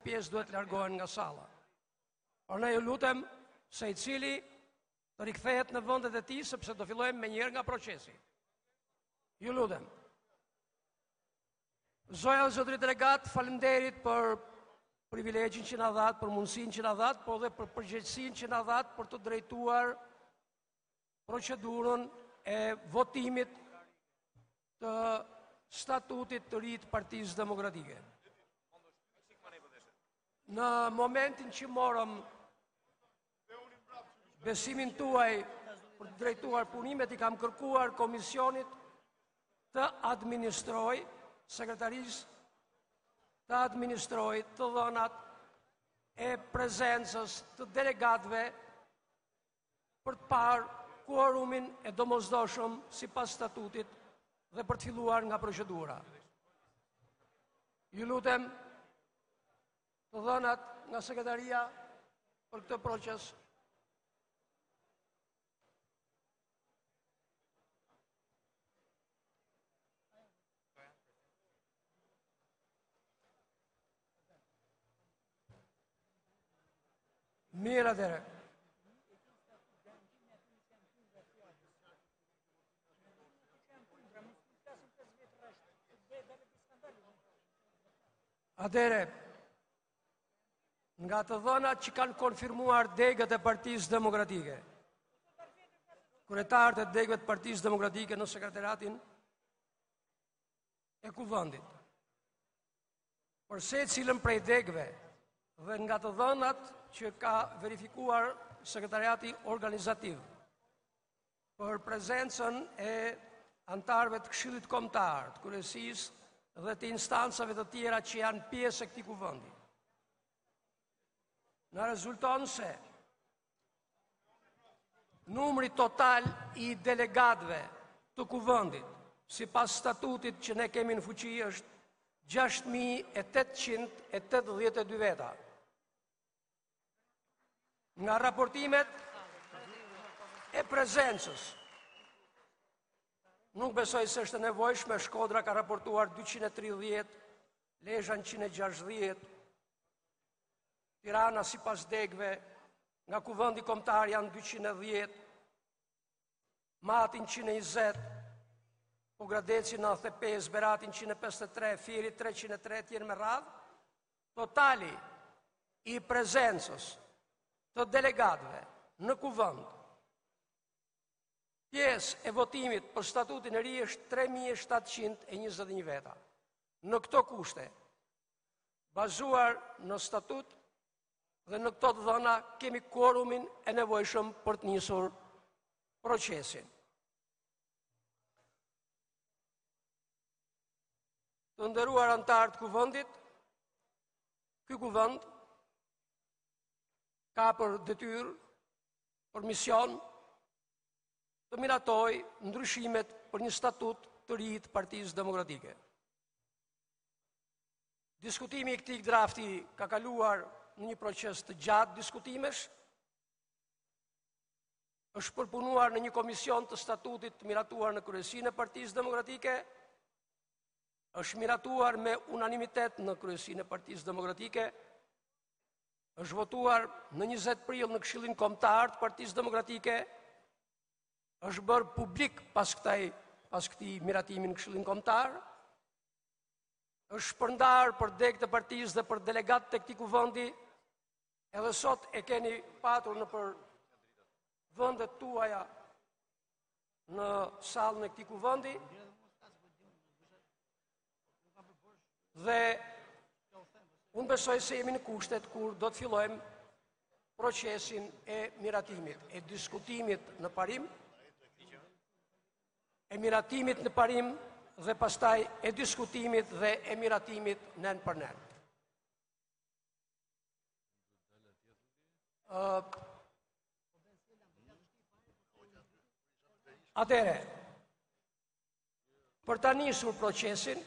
pjesë duhet largohen nga salla. Por ne ju lutem se i cili të rikthehet në vendet e tij sepse do fillojmë me njëherë nga procesi. Ju lutem. Zoja dhe zotëri delegat, faleminderit për privilegjin që na dhat, për mundësinë që na dhat, po dhe për përgjegjësinë që na dhat për të drejtuar procedurën e votimit të statutit të ri të Partisë Demokratike. Në momentin që morëm besimin tuaj për të drejtuar punimet, i kam kërkuar komisionit të administroj, sekretarisë të administroj të dhënat e prezencës të delegatëve për të parë kuorumin e domosdoshëm sipas statutit dhe për të filluar nga procedura. Ju lutem të dhënat nga sekretaria për këtë proces. Mirë atëre. Atëre, nga të dhënat që kanë konfirmuar degët e Partisë Demokratike, kryetarët e degëve të Partisë Demokratike në sekretariatin e kuvendit, për secilën prej degëve dhe nga të dhënat që ka verifikuar sekretariati organizativ për prezencën e antarëve të Këshillit Kombëtar, të kryesisë dhe të instancave të tjera që janë pjesë e këtij kuvendi. Na rezulton se numri total i delegatëve të kuvendit, sipas statutit që ne kemi në fuqi, është 6.882 veta. Nga raportimet e prezencës, nuk besoj se është nevojshme, Shkodra ka raportuar 230, Lezhë 160, Tirana sipas degëve, nga kuvendi kombëtar janë 210, Matin 120, Pogradeci 95, Beratin 153, Fieri 303 tjerë me radhë. Totali i prezencës të delegatëve në kuvend, pjesë e votimit për statutin e ri është 3.721 veta. Në këto kushte, bazuar në statut dhe në këto të dhëna, kemi quorumin e nevojshëm për të nisur procesin. Të nderuar antarë të kuvendit, ky kuvend ka për detyrë, për mision, të miratoj ndryshimet për një statut të ri të Partisë Demokratike. Diskutimi i këtij drafti ka kaluar në një proces të gjatë diskutimesh, është përpunuar në një komision të statutit të miratuar në kryesinë e Partisë Demokratike, është miratuar me unanimitet në kryesinë e Partisë Demokratike, është votuar në 20 prill në Këshillin Kombëtar të Partisë Demokratike, është bërë publik pas këtij miratimi në Këshillin Kombëtar, është shpërndar për degët e partisë dhe për delegatët e këtij kuvendi, edhe sot e keni patur në për vendet tuaja në sallën e këtij kuvendi, dhe unë besoj se jemi në kushtet kur do të fillojmë procesin e miratimit, e diskutimit në parim, e miratimit në parim dhe pastaj e diskutimit dhe e miratimit nën për nën. Atëre, për ta nisur procesin,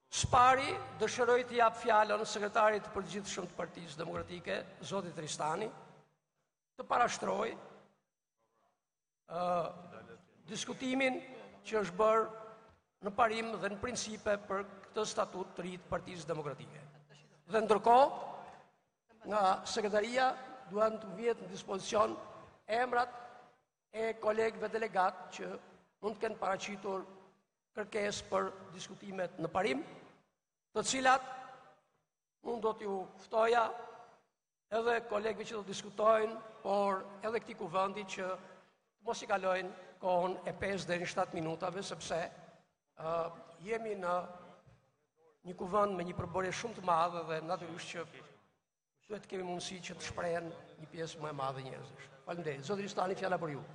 Spari dëshiroj të jap fjalën sekretarit të përgjithshëm të Partisë Demokratike, zotit Tristani, të parashtroj diskutimin që është bërë në parim dhe në principe për këtë statut të ri të Partisë Demokratike. Dhe ndërkohë, nga sekretaria duan të vjet në dispozicion emrat e kolegëve delegat që mund të kenë paraqitur kërkesë për diskutimet në parim, të cilat unë do t'ju ftoja edhe kolegëve që do të diskutojnë, por edhe këtij kuvendi që mos i kalojnë kohën e 5 deri në 7 minutave, sepse jemi në një kuvend me një përbërje shumë të madhe dhe natyrisht që duhet kemi mundësi që të shprehen një pjesë më e madhe njerëzish. Faleminderit. Zoti Ristani, fjala për ju.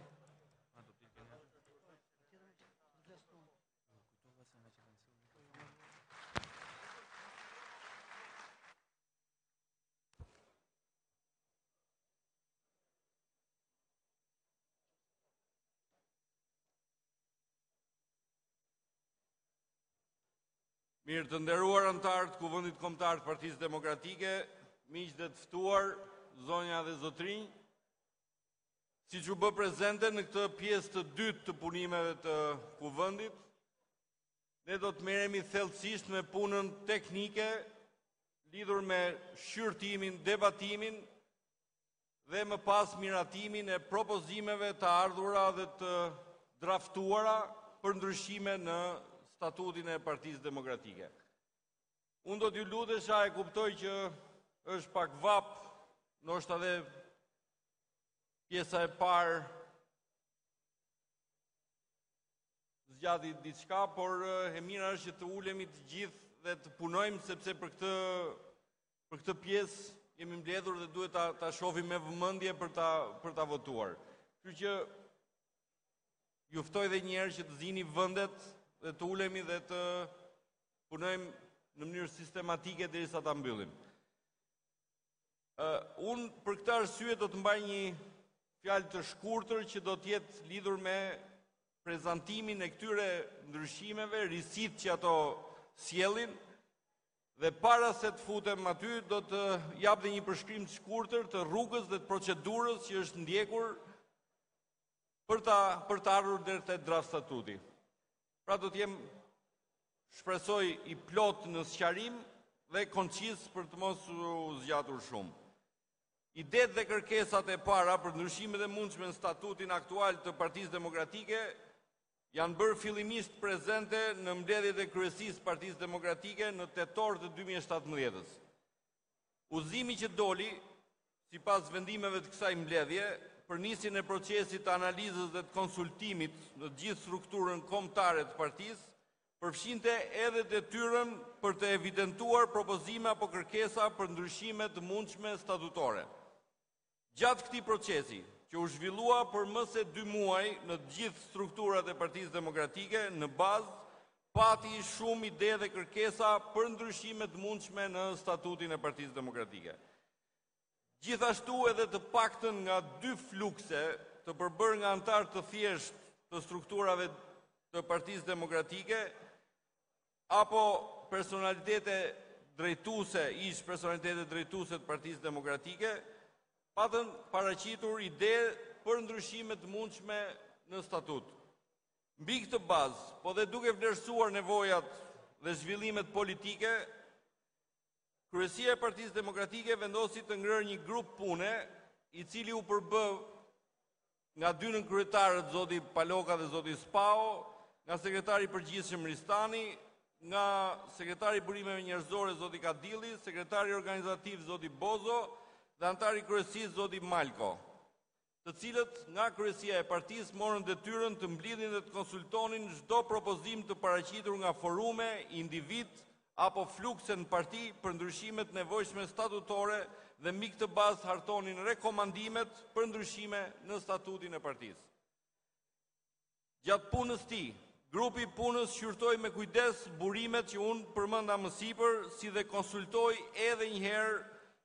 Mirë të nderuar anëtarë të Kuvendit Kombëtar të Partisë Demokratike, miq dhe të ftuar, zonja dhe zotrinj, siç u bë prezente në këtë pjesë të dytë të punimeve të kuvendit, ne do të merremi thellësisht me punën teknike lidhur me shqyrtimin, debatimin dhe më pas miratimin e propozimeve të ardhura dhe të draftuara për ndryshime në statutin e Partisë Demokratike. Unë do t'ju lutesha, e kuptoj që është pak vap, ndoshta edhe pjesa e parë zgjati diçka, por e mira është që të ulemi të gjithë dhe të punojmë, sepse për këtë pjesë jemi mbledhur dhe duhet ta shohim me vëmendje për ta votuar. Kështu që ju ftoj edhe një herë që të zini vendet dhe të ulemi dhe të punojmë në mënyrë sistematike derisa ta mbyllim. Unë për këtë arsye do të mbaj një fjalë të shkurtër që do të jetë lidhur me prezantimin e këtyre ndryshimeve, risit që ato sjellin, dhe para se të futem aty do të jap dhe një përshkrim të shkurtër të rrugës dhe të procedurës që është ndjekur për të ardhur deri te draft statuti. Pra do t'jem, shpresoj, i plot në sqarim dhe koncis për të mos u zgjatur shumë. Idetë dhe kërkesat e para për ndryshimet e mundshme në statutin aktual të Partisë Demokratike janë bërë fillimisht prezente në mbledhjet e kryesisë Partisë Demokratike në tetor të 2017-s. Udhëzimi që doli, sipas vendimeve të kësaj mbledhje, për nisjen e procesit të analizës dhe të konsultimit në gjithë strukturën kombëtare të partisë, përfshinte edhe detyrën për të evidentuar propozime apo kërkesa për ndryshime të mundshme statutore. Gjatë këtij procesi, që u zhvillua për më se 2 muaj në të gjithë strukturat e Partisë Demokratike, në bazë pati shumë ide dhe kërkesa për ndryshime të mundshme në statutin e Partisë Demokratike. Gjithashtu edhe të paktën nga 2 flukse të përbërë nga anëtar të thjesht të strukturave të Partisë Demokratike apo personalitete drejtuese, ish personalitete drejtuese të Partisë Demokratike, patën paraqitur ide për ndryshime të mundshme në statut. Mbi këtë bazë, po dhe duke vlerësuar nevojat dhe zhvillimet politike, Kryesia e Partisë Demokratike vendosi të ngrërë një grup pune, i cili u përbë nga 2 nënkryetarët, zoti Paloka dhe zoti Spao, nga sekretari i përgjithshëm Ristani, nga sekretari i burimeve njerëzore zoti Kadilli, sekretari organizativ zoti Bozo dhe antari i kryesisë zoti Malko, të cilët nga kryesia e partisë morën detyrën të mblidhin dhe të konsultonin çdo propozim të paraqitur nga forume, individ apo flukse në parti për ndryshimet nevojshme statutore dhe mbi këtë bazë hartonin rekomandimet për ndryshime në statutin e partisë. Gjatë punës së tij, grupi i punës shqyrtoi me kujdes burimet që unë përmenda më sipër, si dhe konsultoi edhe një herë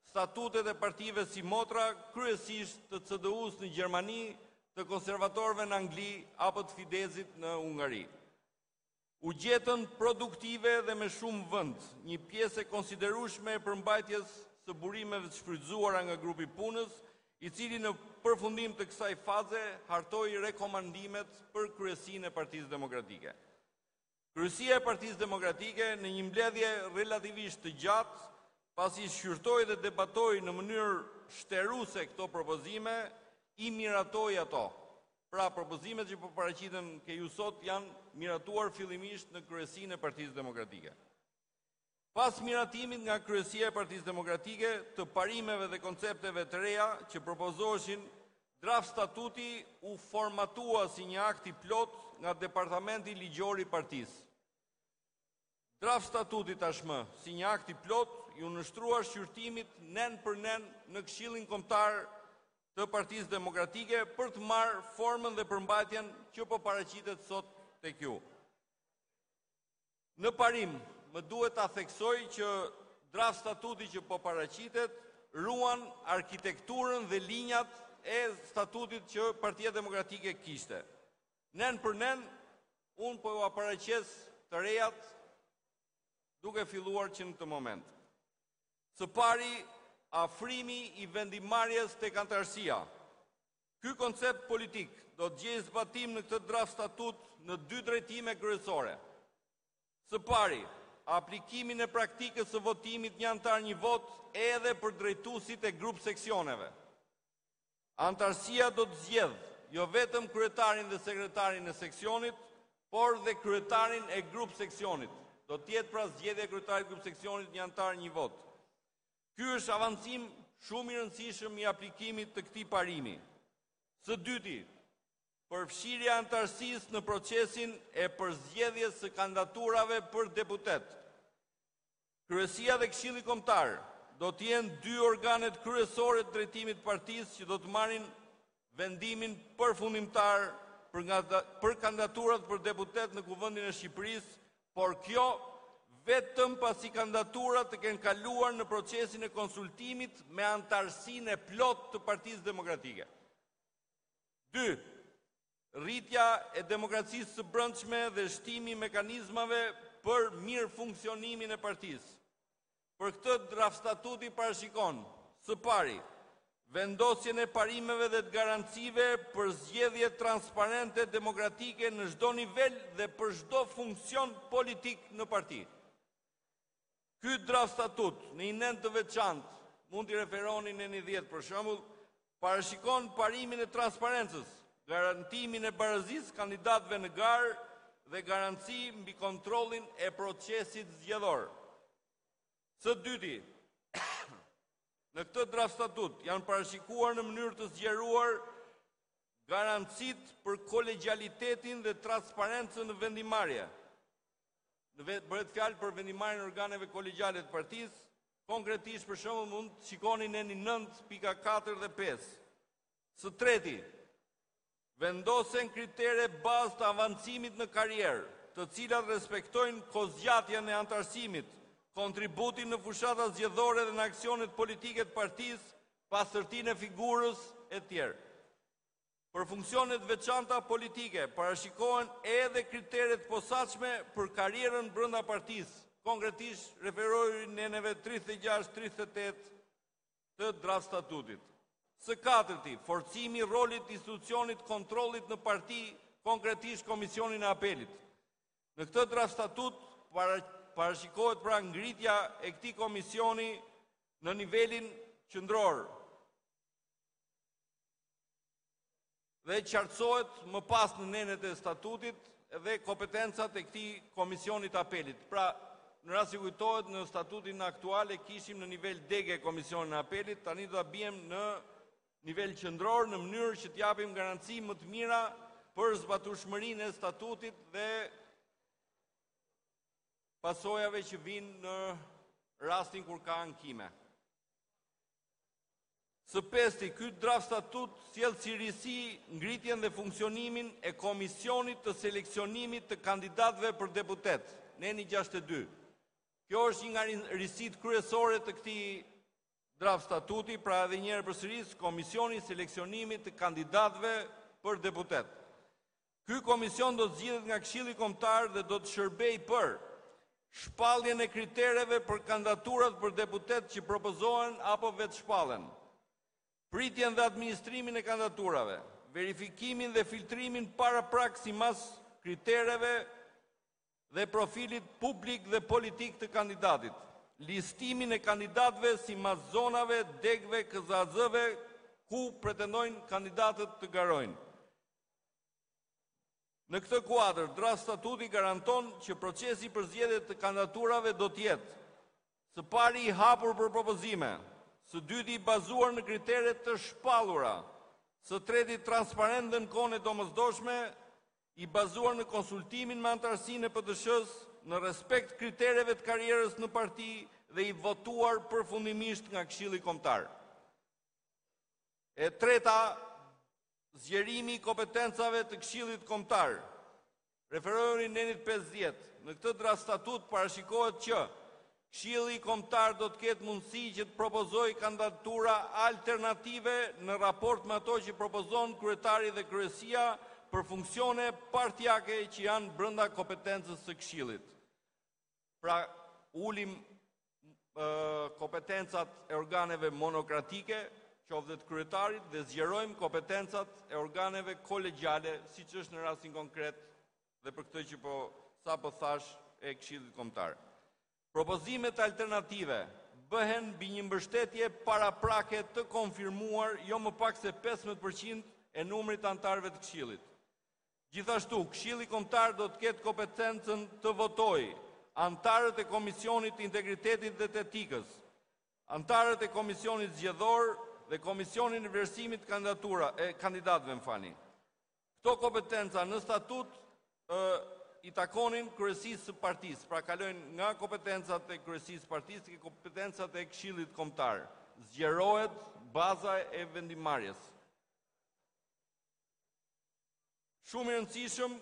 statutet e partive si motra, kryesisht të CDU-s në Gjermani, të konservatorëve në Angli apo të Fideszit në Ungari. U gjetën produktive dhe me shumë vend, një pjesë e konsiderueshme e përmbajtjes së burimeve të shfrytzuara nga grupi i punës, i cili në përfundim të kësaj faze hartoi rekomandimet për kryesinë e Partisë Demokratike. Kryesia e Partisë Demokratike në një mbledhje relativisht të gjatë pasi shqyrtoi dhe debatoi në mënyrë shtëruse këto propozime, i miratoi ato. Pra, propozimet që po paraqiten ke ju sot janë miratuar fillimisht në kryesinë e Partisë Demokratike. Pas miratimit nga kryesia e Partisë Demokratike të parimeve dhe koncepteve të reja që propozoheshin, draft statuti u formatua si një akt i plot nga Departamenti Ligjor i Partisë. Draft statuti tashmë, si një akt i plot, ju nështrua shqyrtimit nen për nen në Këshillin Kombëtar të Partisë Demokratike për të marrë formën dhe përmbajtjen që po paraqitet sot tek ju. Në parim, më duhet ta theksoj që draft statuti që po paraqitet ruan arkitekturën dhe linjat e statutit që Partia Demokratike kishte. Nen për nen, unë po ju paraqes të rejat duke filluar që në të moment. Së pari, afrimi i vendimarrjes tek antarësia. Ky koncept politik do të gjejë zbatim në këtë draft statut në dy drejtime kryesore. Së pari, aplikimin e praktikës së votimit një antar një vot edhe për drejtuesit e grup seksioneve. Antarësia do të zgjedh jo vetëm kryetarin dhe sekretarin e seksionit, por dhe kryetarin e grup seksionit. Do të jetë pra zgjedhja e kryetarit grup seksionit një antar një vot. Ky është avancim shumë i rëndësishëm i aplikimit të këtij parimi. Së dyti, përfshirja e antarësisë në procesin e përzgjedhjes së kandidaturave për deputet. Kryesia dhe Këshilli Kombëtar do të jenë dy organet kryesore të drejtimit të partisë që do të marrin vendimin përfundimtar për kandidaturat për deputet në Kuvendin e Shqipërisë, por kjo vetëm pasi kandidaturat të kenë kaluar në procesin e konsultimit me antarësinë e plot të Partisë Demokratike. 2. Rritja e demokracisë së brendshme dhe shtimi i mekanizmave për mirë funksionimin e partisë. Për këtë draft statuti parashikon, së pari, vendosjen e parimeve dhe të garancive për zgjedhje transparente demokratike në çdo nivel dhe për çdo funksion politik në parti. Ky draft statut në një nen të veçantë, mund t'i referoni në 10 për shembull, parashikon parimin e transparencës, garantimin e barazisë kandidatëve në garë dhe garanci mbi kontrollin e procesit zgjedhor. Së dyti, në këtë draft statut janë parashikuar në mënyrë të zgjeruar garancit për kolegjalitetin dhe transparencën në vendimarrje. Bëhet fjalë për vendimarrjen e organeve kolegjale të partisë, konkretisht për shembull mund të shikoni në 9.4 dhe 5. Së treti, vendosen kritere bazë të avancimit në karrierë, të cilat respektojnë kozgjatjen e antarësimit, kontributin në fushata zgjedhore dhe në aksionet politike të partisë, pastërtinë e figurës e tjerë. Për funksionet veçanta politike, parashikohen edhe kriteret posaçme për karrierën brenda partisë, konkretisht referoj neneve 36-38 të draft statutit. Së katërti, forcimi i rolit institucionit kontrollit në parti, konkretisht Komisionin e Apelit. Në këtë draft statut parashikohet pra ngritja e këtij komisioni në nivelin qendror. Dhe qartësohet më pas në nenet e statutit dhe kompetencat e këtij Komisionit Apelit. Pra, në rast se kujtohet në statutin aktual e kishim në nivel dege Komisionin e Apelit, tani do ta bijmë në nivel qendror në mënyrë që t'japim garanci më të mira për zbatueshmërinë e statutit dhe pasojave që vinë në rastin kur ka ankime. Së pesti, ky draft statut sjell si risi ngritjen dhe funksionimin e Komisionit të seleksionimit të kandidatëve për deputet, neni 62. Kjo është një nga risit kryesore të këtij draft statuti, pra edhe një herë përsëris Komisioni i seleksionimit të kandidatëve për deputet. Ky komision do të zgjidhet nga Këshilli Kombëtar dhe do të shërbejë për shpalljen e kritereve për kandidaturat për deputet që propozohen apo vetë shpallen, pritjen dhe administrimin e kandidaturave, verifikimin dhe filtrimin para prag sipas kritereve dhe profilit publik dhe politik të kandidatit, listimin e kandidatëve sipas zonave, degëve, KZAZ-ve ku pretendojnë kandidatët të garojnë. Në këtë kuadër, draft statuti garanton që procesi për zgjedhje të kandidaturave do të jetë së pari i hapur për propozime, së dyti i bazuar në kritere të shpallura, së treti transparent dhe në kohën e domosdoshme, i bazuar në konsultimin me anëtarësinë e PDSH-s, në respekt kritereve të karrierës në parti dhe i votuar përfundimisht nga Këshilli Kombëtar. E treta, zgjerimi i kompetencave të Këshillit Kombëtar. Referoheni në nenit 50. Në këtë draft statut parashikohet që Këshilli Kombëtar do të ketë mundësi që të propozojë kandidatura alternative në raport me ato që propozon kryetari dhe kryesia për funksione partijake që janë brenda kompetencës së Këshillit. Pra, ulim kompetencat e organeve monokratike, qoftë të kryetarit, dhe zgjerojmë kompetencat e organeve kolegjiale, siç është në rastin konkret dhe për këtë që sapo thash e Këshillit Kombëtar. Propozimet alternative bëhen mbi një mbështetje paraprake të konfirmuar jo më pak se 15% e numrit të anëtarëve të Këshillit. Gjithashtu, Këshilli Kombëtar do të ketë kompetencën të votojë anëtarët e Komisionit të Integritetit dhe të Etikës, anëtarët e Komisionit Zgjedhor dhe Komisionin e vlerësimit kandidatëve. Këto kompetenca në statut i takonin kryesisë së partisë, pra kalojnë nga kompetencat e kryesisë së partisë te kompetencat e Këshillit Kombëtar. Zgjerohet baza e vendimarrjes. Shumë i rëndësishëm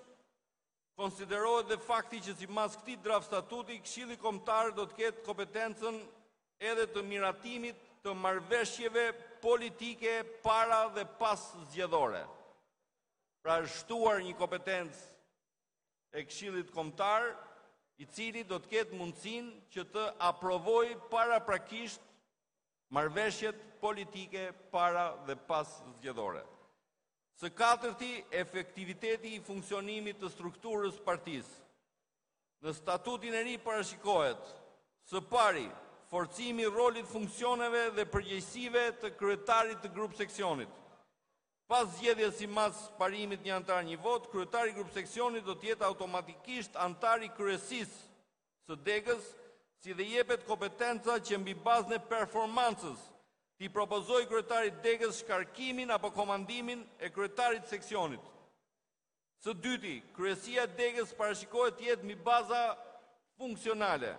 konsiderohet dhe fakti që sipas këtij draft statuti Këshilli Kombëtar do të ketë kompetencën edhe të miratimit të marrëveshjeve politike para dhe pas zgjedhore. Pra është shtuar një kompetencë e Këshillit Kombëtar, i cili do të ketë mundësinë që të aprovojë paraprakisht marrëveshjet politike para dhe pas zgjedhore. Së katërti, efektiviteti i funksionimit të strukturës partisë. Në statutin e ri parashikohet së pari forcimi i rolit funksioneve dhe përgjegjësive të kryetarit të grup seksionit. Pas zgjedhjes sipas parimit një antar një vot, kryetari i grup seksionit do të jetë automatikisht antar i kryesisë së degës, si dhe jepet kompetenca që mbi bazën e performancës t'i propozoj kryetarit degës shkarkimin apo komandimin e kryetarit seksionit. Së dyti, kryesia degës parashikohet të jetë mbi baza funksionale.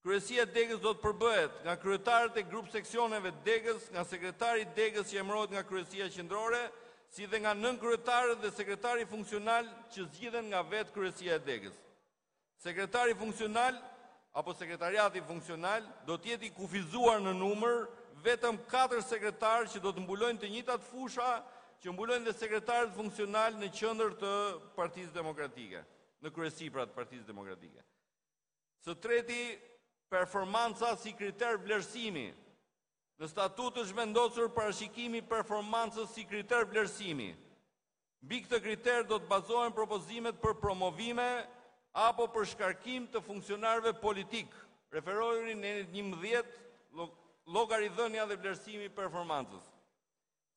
Kryesia degës do të përbëhet nga kryetarët e grup seksioneve degës, nga sekretari degës që emërohet nga kryesia qendrore, si dhe nga nënkryetarët dhe sekretari funksional që zgjidhen nga vetë kryesia e degës. Sekretari funksional apo sekretariati funksional do të jetë i kufizuar në numër, vetëm 4 sekretarë që do të mbulojnë të njëjtat fusha që mbulojnë dhe sekretarët funksional në qendër të Partisë Demokratike, në kryesi pra të Partisë Demokratike. Së treti, performanca si kriter vlerësimi. Në statut është vendosur parashikimi performancës si kriter vlerësimi. Mbi këtë kriter do të bazohen propozimet për promovime apo për shkarkim të funksionarëve politik. Referoheni në 11 llogaridhënia dhe vlerësimi i performancës.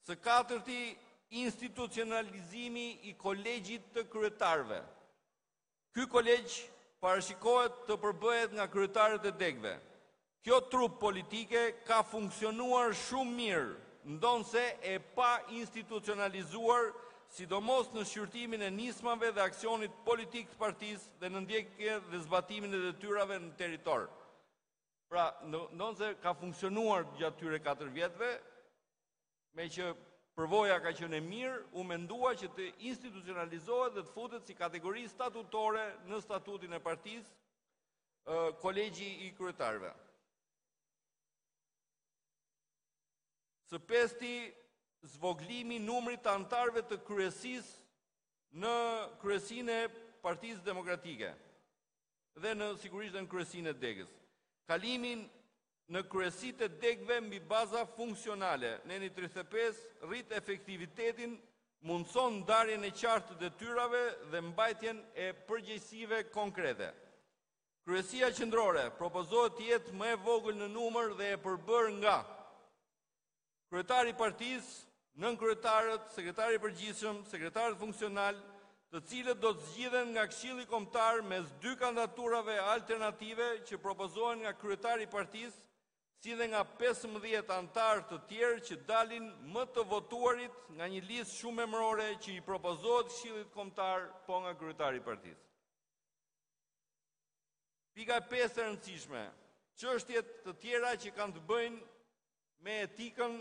Së katërti, institucionalizimi i kolegjit të kryetarëve. Ky kolegj parashikohet të përbëhet nga kryetarët e degëve. Kjo trup politike ka funksionuar shumë mirë, ndonse e pa institucionalizuar, sidomos në shqyrtimin e nismave dhe aksionit politik të partisë dhe në ndjekje dhe zbatimin e detyrave në territor. Pra, ndonse ka funksionuar gjatë tyre 4 vjetëve, me që përvoja ka qenë e mirë, u mendua që të institucionalizohet dhe të futet si kategori statutore në statutin e partisë kolegji i kryetarëve. Së pesti, zvoglimi numrit të anëtarëve të kryesisë në kryesinë e Partisë Demokratike dhe sigurisht në kryesinë e degës. Kalimin në kryesitë e degëve mbi baza funksionale, neni 35, rrit efektivitetin, mundson ndarjen e qartë të detyrave dhe mbajtjen e përgjegjësive konkrete. Kryesia qendrore propozohet të jetë më e vogël në numër dhe e përbërë nga kryetari i partisë, nënkryetarët, sekretari i përgjithshëm, sekretarët funksional, të cilët do të zgjidhen nga Këshilli Kombëtar mes dy kandidaturave alternative që propozohen nga kryetari i partisë, si dhe nga 15 antarë të tjerë që dalin më të votuarit nga një listë shumë emërore që i propozohet Këshillit Kombëtar po nga kryetari i partisë. Pika 5 e rëndësishme, çështjet të tjera që kanë të bëjnë me etikën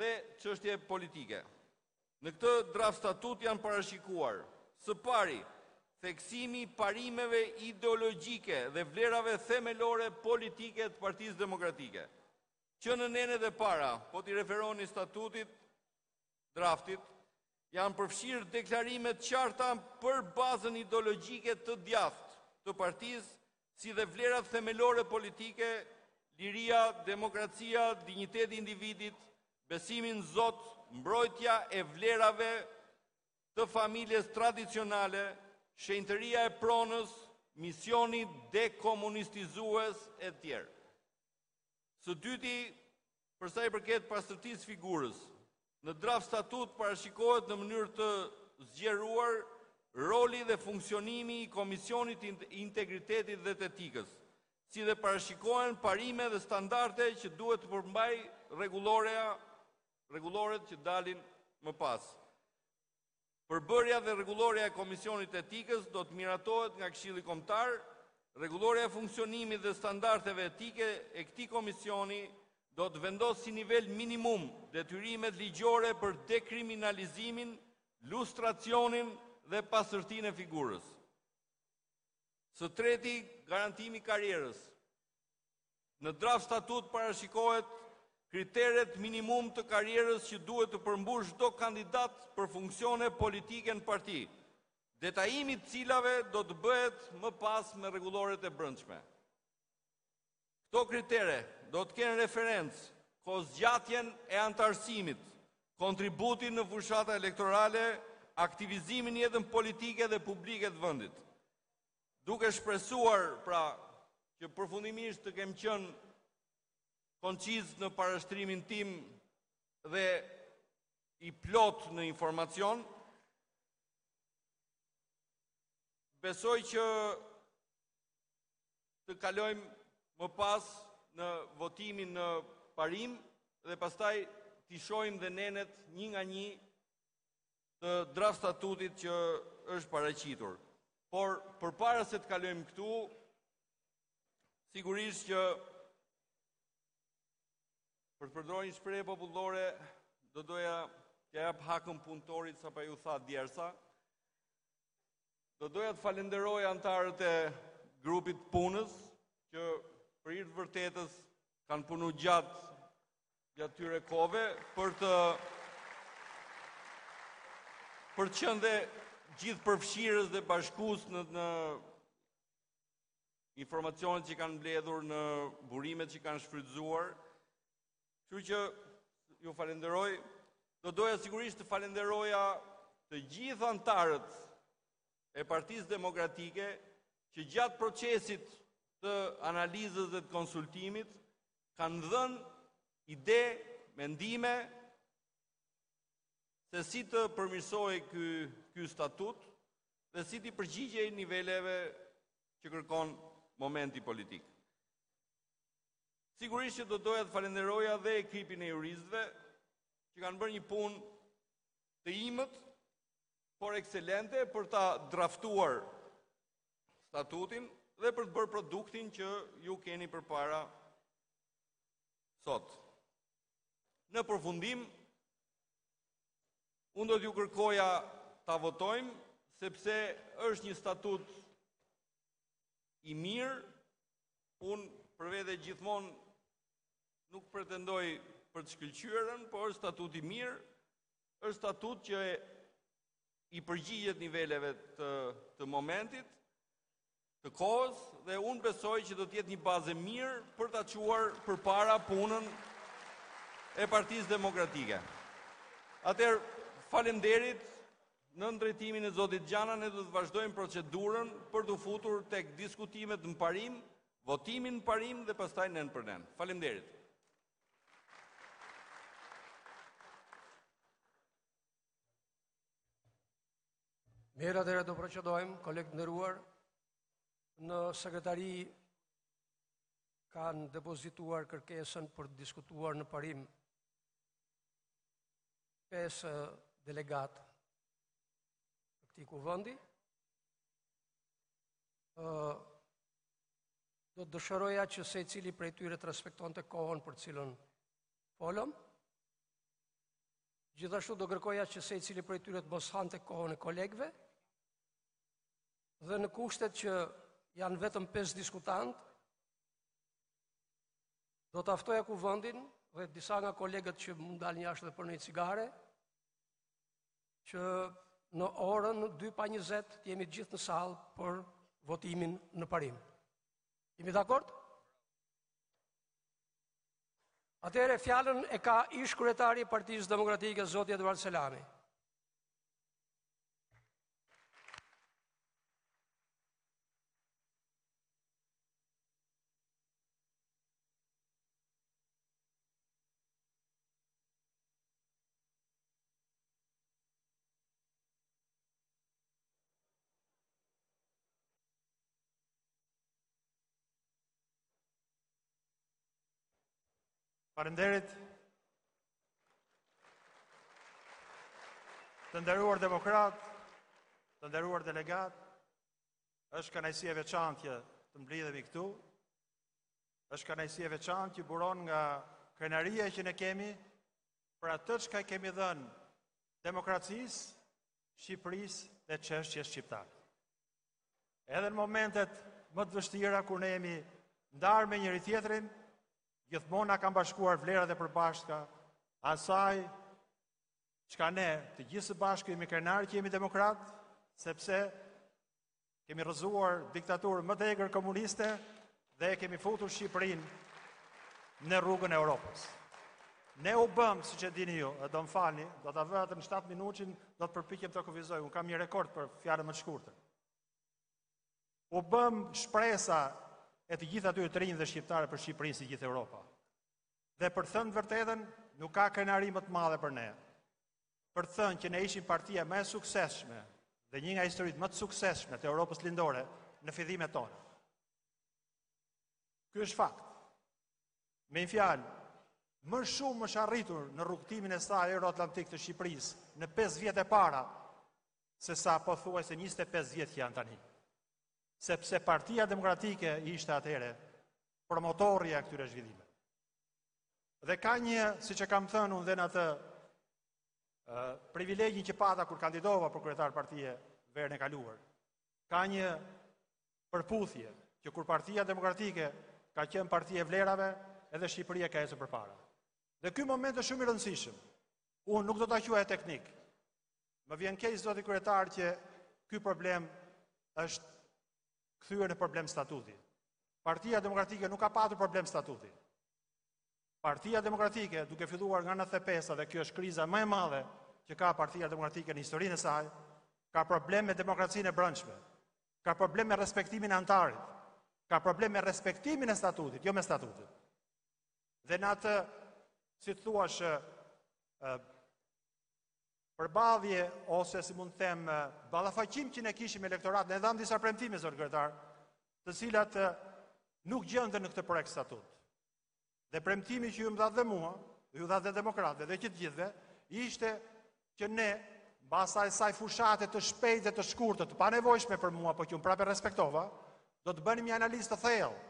dhe çështje politike. Në këtë draft statut janë parashikuar: së pari, theksimi i parimeve ideologjike dhe vlerave themelore politike të Partisë Demokratike, që në nenet e para, po t'i referoni statutit, draftit, janë përfshirë deklarimet qarta për bazën ideologjike të djathtë të partisë, si dhe vlerat themelore politike, liria, demokracia, dinjiteti i individit, besimi në Zot, mbrojtja e vlerave të familjes tradicionale, shenjtëria e pronës, misioni dekomunistizues e tjerë. Së dyti, për sa i përket pastërtisë figurës, në draft statut parashikohet në mënyrë të zgjeruar roli dhe funksionimi i Komisionit Integritetit dhe të Etikës, si dhe parashikohen parime dhe standarde që duhet të përmbaj rregulloret që dalin më pas. Përbërja dhe rregulloria e Komisionit të Etikës do të miratohet nga Këshilli Kombëtar. Rregulloria e funksionimit dhe standardeve etike e këtij komisioni do të vendosë si nivel minimum detyrimet ligjore për dekriminalizimin, lustracionin dhe pastërtinë e figurës. Së treti, garantimi i karrierës. Në draft statut parashikohet kriteret minimum të karrierës që duhet të përmbush çdo kandidat për funksione politike në parti, detajimi të cilave do të bëhet më pas me rregulloret e brendshme. Këto kritere do të kenë referencë kohëzgjatjen e antarësimit, kontributin në fushata elektorale, aktivizimin në jetën politike dhe publike të vendit. Duke shpresuar pra që përfundimisht të kem qenë konciz në parashtrimin tim dhe i plot në informacion, besoj që të kalojmë më pas në votimin në parim dhe pastaj t'i shohim dhe nenet një nga një të draft statutit që është paraqitur. Por përpara se të kalojmë këtu, sigurisht që për të përdorur një shprehje popullore, do doja t'ja jap hakën punëtorit, sa pa ju tha djersa. Do doja të falenderoj antarët e grupit punës që për hir të vërtetës kanë punu gjatë tyre kohëve për të qenë dhe gjithë përfshirës dhe bashkues në informacionet që kanë mbledhur, në burimet që kanë shfrytzuar. Kështu që ju falenderoj. Do doja sigurisht të falenderoja të gjithë antarët e Partisë Demokratike që gjatë procesit të analizës dhe të konsultimit kanë dhënë ide, mendime se si të përmirësoj ky statut dhe si të përgjigjej niveleve që kërkon momenti politik. Sigurisht që do doja të falenderoja dhe ekipin e juristëve që kanë bërë një punë të imët, por ekselente për ta draftuar statutin dhe për të bërë produktin që ju keni përpara sot. Në përfundim, unë do t'ju kërkoja ta votojmë, sepse është një statut i mirë. Unë për vete gjithmonë nuk pretendoj për të shkëlqyerën, por është statut i mirë, është statut që i përgjigjet niveleve të momentit, të kohës, dhe unë besoj që do t'jetë një bazë mirë për ta çuar përpara punën e Partisë Demokratike. Atëherë, faleminderit, Në drejtimin e zotit Gjana, ne do të vazhdojmë procedurën për të futur tek diskutimet në parim, votimin në parim dhe pastaj nën për nën. Faleminderit. Mirë, atëherë do procedojmë, kolegë nderuar, në sekretari kanë depozituar kërkesën për të diskutuar në parim 5 delegat këtij kuvendi. Do të dëshiroja që secili prej tyre të respektonte kohën për cilën folëm. Gjithashtu do kërkoja që secili prej tyre të mos hante kohën e kolegëve. Dhe në kushtet që janë vetëm 5 diskutantë, do të aftoja kuvendin dhe disa nga kolegët që mund dalin jashtë dhe për një cigare, që në orën 2:20 të jemi gjithë në sallë për votimin në parim. Jemi dakord? Atëherë fjalën e ka ish kryetari i Partisë Demokratike, zoti Eduard Selami. Faleminderit. Të nderuar demokrat, të nderuar delegat, është kënaqësi e veçantë të mblidhemi këtu. Është kënaqësi e veçantë që buron nga krenaria që ne kemi për atë që kemi dhënë demokracisë, Shqipërisë dhe çështjes shqiptare. Edhe në momentet më të vështira kur ne jemi ndarë me njëri tjetrin, gjithmonë na kanë bashkuar vlerat e përbashkëta, asaj çka ne të gjithë së bashku jemi krenarë që jemi demokrat, sepse kemi rrëzuar diktaturën më të egër komuniste dhe kemi futur Shqipërinë në rrugën e Europës. Ne u bëm, siç e dini ju, do më falni, do ta vë atë në 7 minutin, do të përpiqem të kufizoj, unë kam një rekord për fjalën më të shkurtër. U bëm shpresa e të gjithë atyre të rinj dhe shqiptare për Shqipërinë si gjithë Europa. Dhe për thënë vërtetën, nuk ka krenari më të madhe për ne. Për thënë që ne ishim partia më e suksesshme dhe një nga historitë më të suksesshme të Europës lindore në fillimet tona. Ky është fakt. Me një fjalë, më shumë është arritur në rrugtimin e saj euroatlantik të Shqipërisë në 5 vjet e para, se sa pothuajse 25 vjet që janë tani. Sepse Partia Demokratike ishte atëherë promotorja e këtyre zhvillimeve. Dhe ka një, siç e kam thënë unë dhe në atë privilegjin që pata kur kandidova për kryetar partie verën e kaluar, ka një përputhje që kur Partia Demokratike ka qenë parti e vlerave, edhe Shqipëria ka ecur përpara. Dhe ky moment është shumë i rëndësishëm. Unë nuk do ta quaj teknik. Më vjen keq zoti kryetar që ky problem është kthyer në problem statuti. Partia Demokratike nuk ka patur problem statuti. Partia Demokratike, duke filluar nga 95 dhe kjo është kriza më e madhe që ka Partia Demokratike në historinë e saj, ka problem me demokracinë e brendshme, ka problem me respektimin e antarit, ka problem me respektimin e statutit, jo me statutin. Dhe në atë, si të thuash, përballje ose si mund të them ballafaqim që ne kishim elektorat, ne dham disa premtime zot kryetar, të cilat nuk gjenden në këtë projekt statut. Dhe premtimi që ju më dhatë dhe mua, ju dhatë dhe demokratëve dhe që të gjithëve, ishte që ne, mbasa e saj fushate të shpejtë dhe të shkurtë, të panevojshme për mua, po që unë prapë respektova, do të bënim një analizë të thellë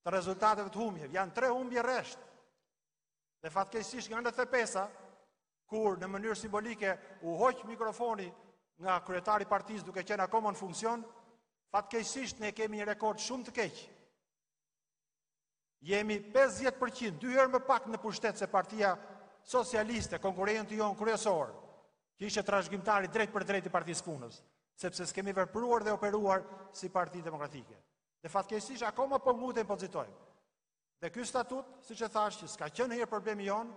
të rezultateve të humbjeve. Janë 3 humbje rresht. Dhe fatkeqësisht nga 95-a, kur në mënyrë simbolike u hoq mikrofoni nga kryetari i partisë duke qenë akoma në funksion, fatkeqësisht ne kemi një rekord shumë të keq. Jemi 50%, 2 herë më pak në pushtet se Partia Socialiste, konkurrenti jon kryesor, që ishte trashëgimtari drejt për drejt i Partisë Punës, sepse s'kemi vepruar dhe operuar si Parti Demokratike. Dhe fatkeqësisht akoma po ngutemi, po nxitojmë. Dhe ky statut, siç e thash, që s'ka qenë herë problemi jon,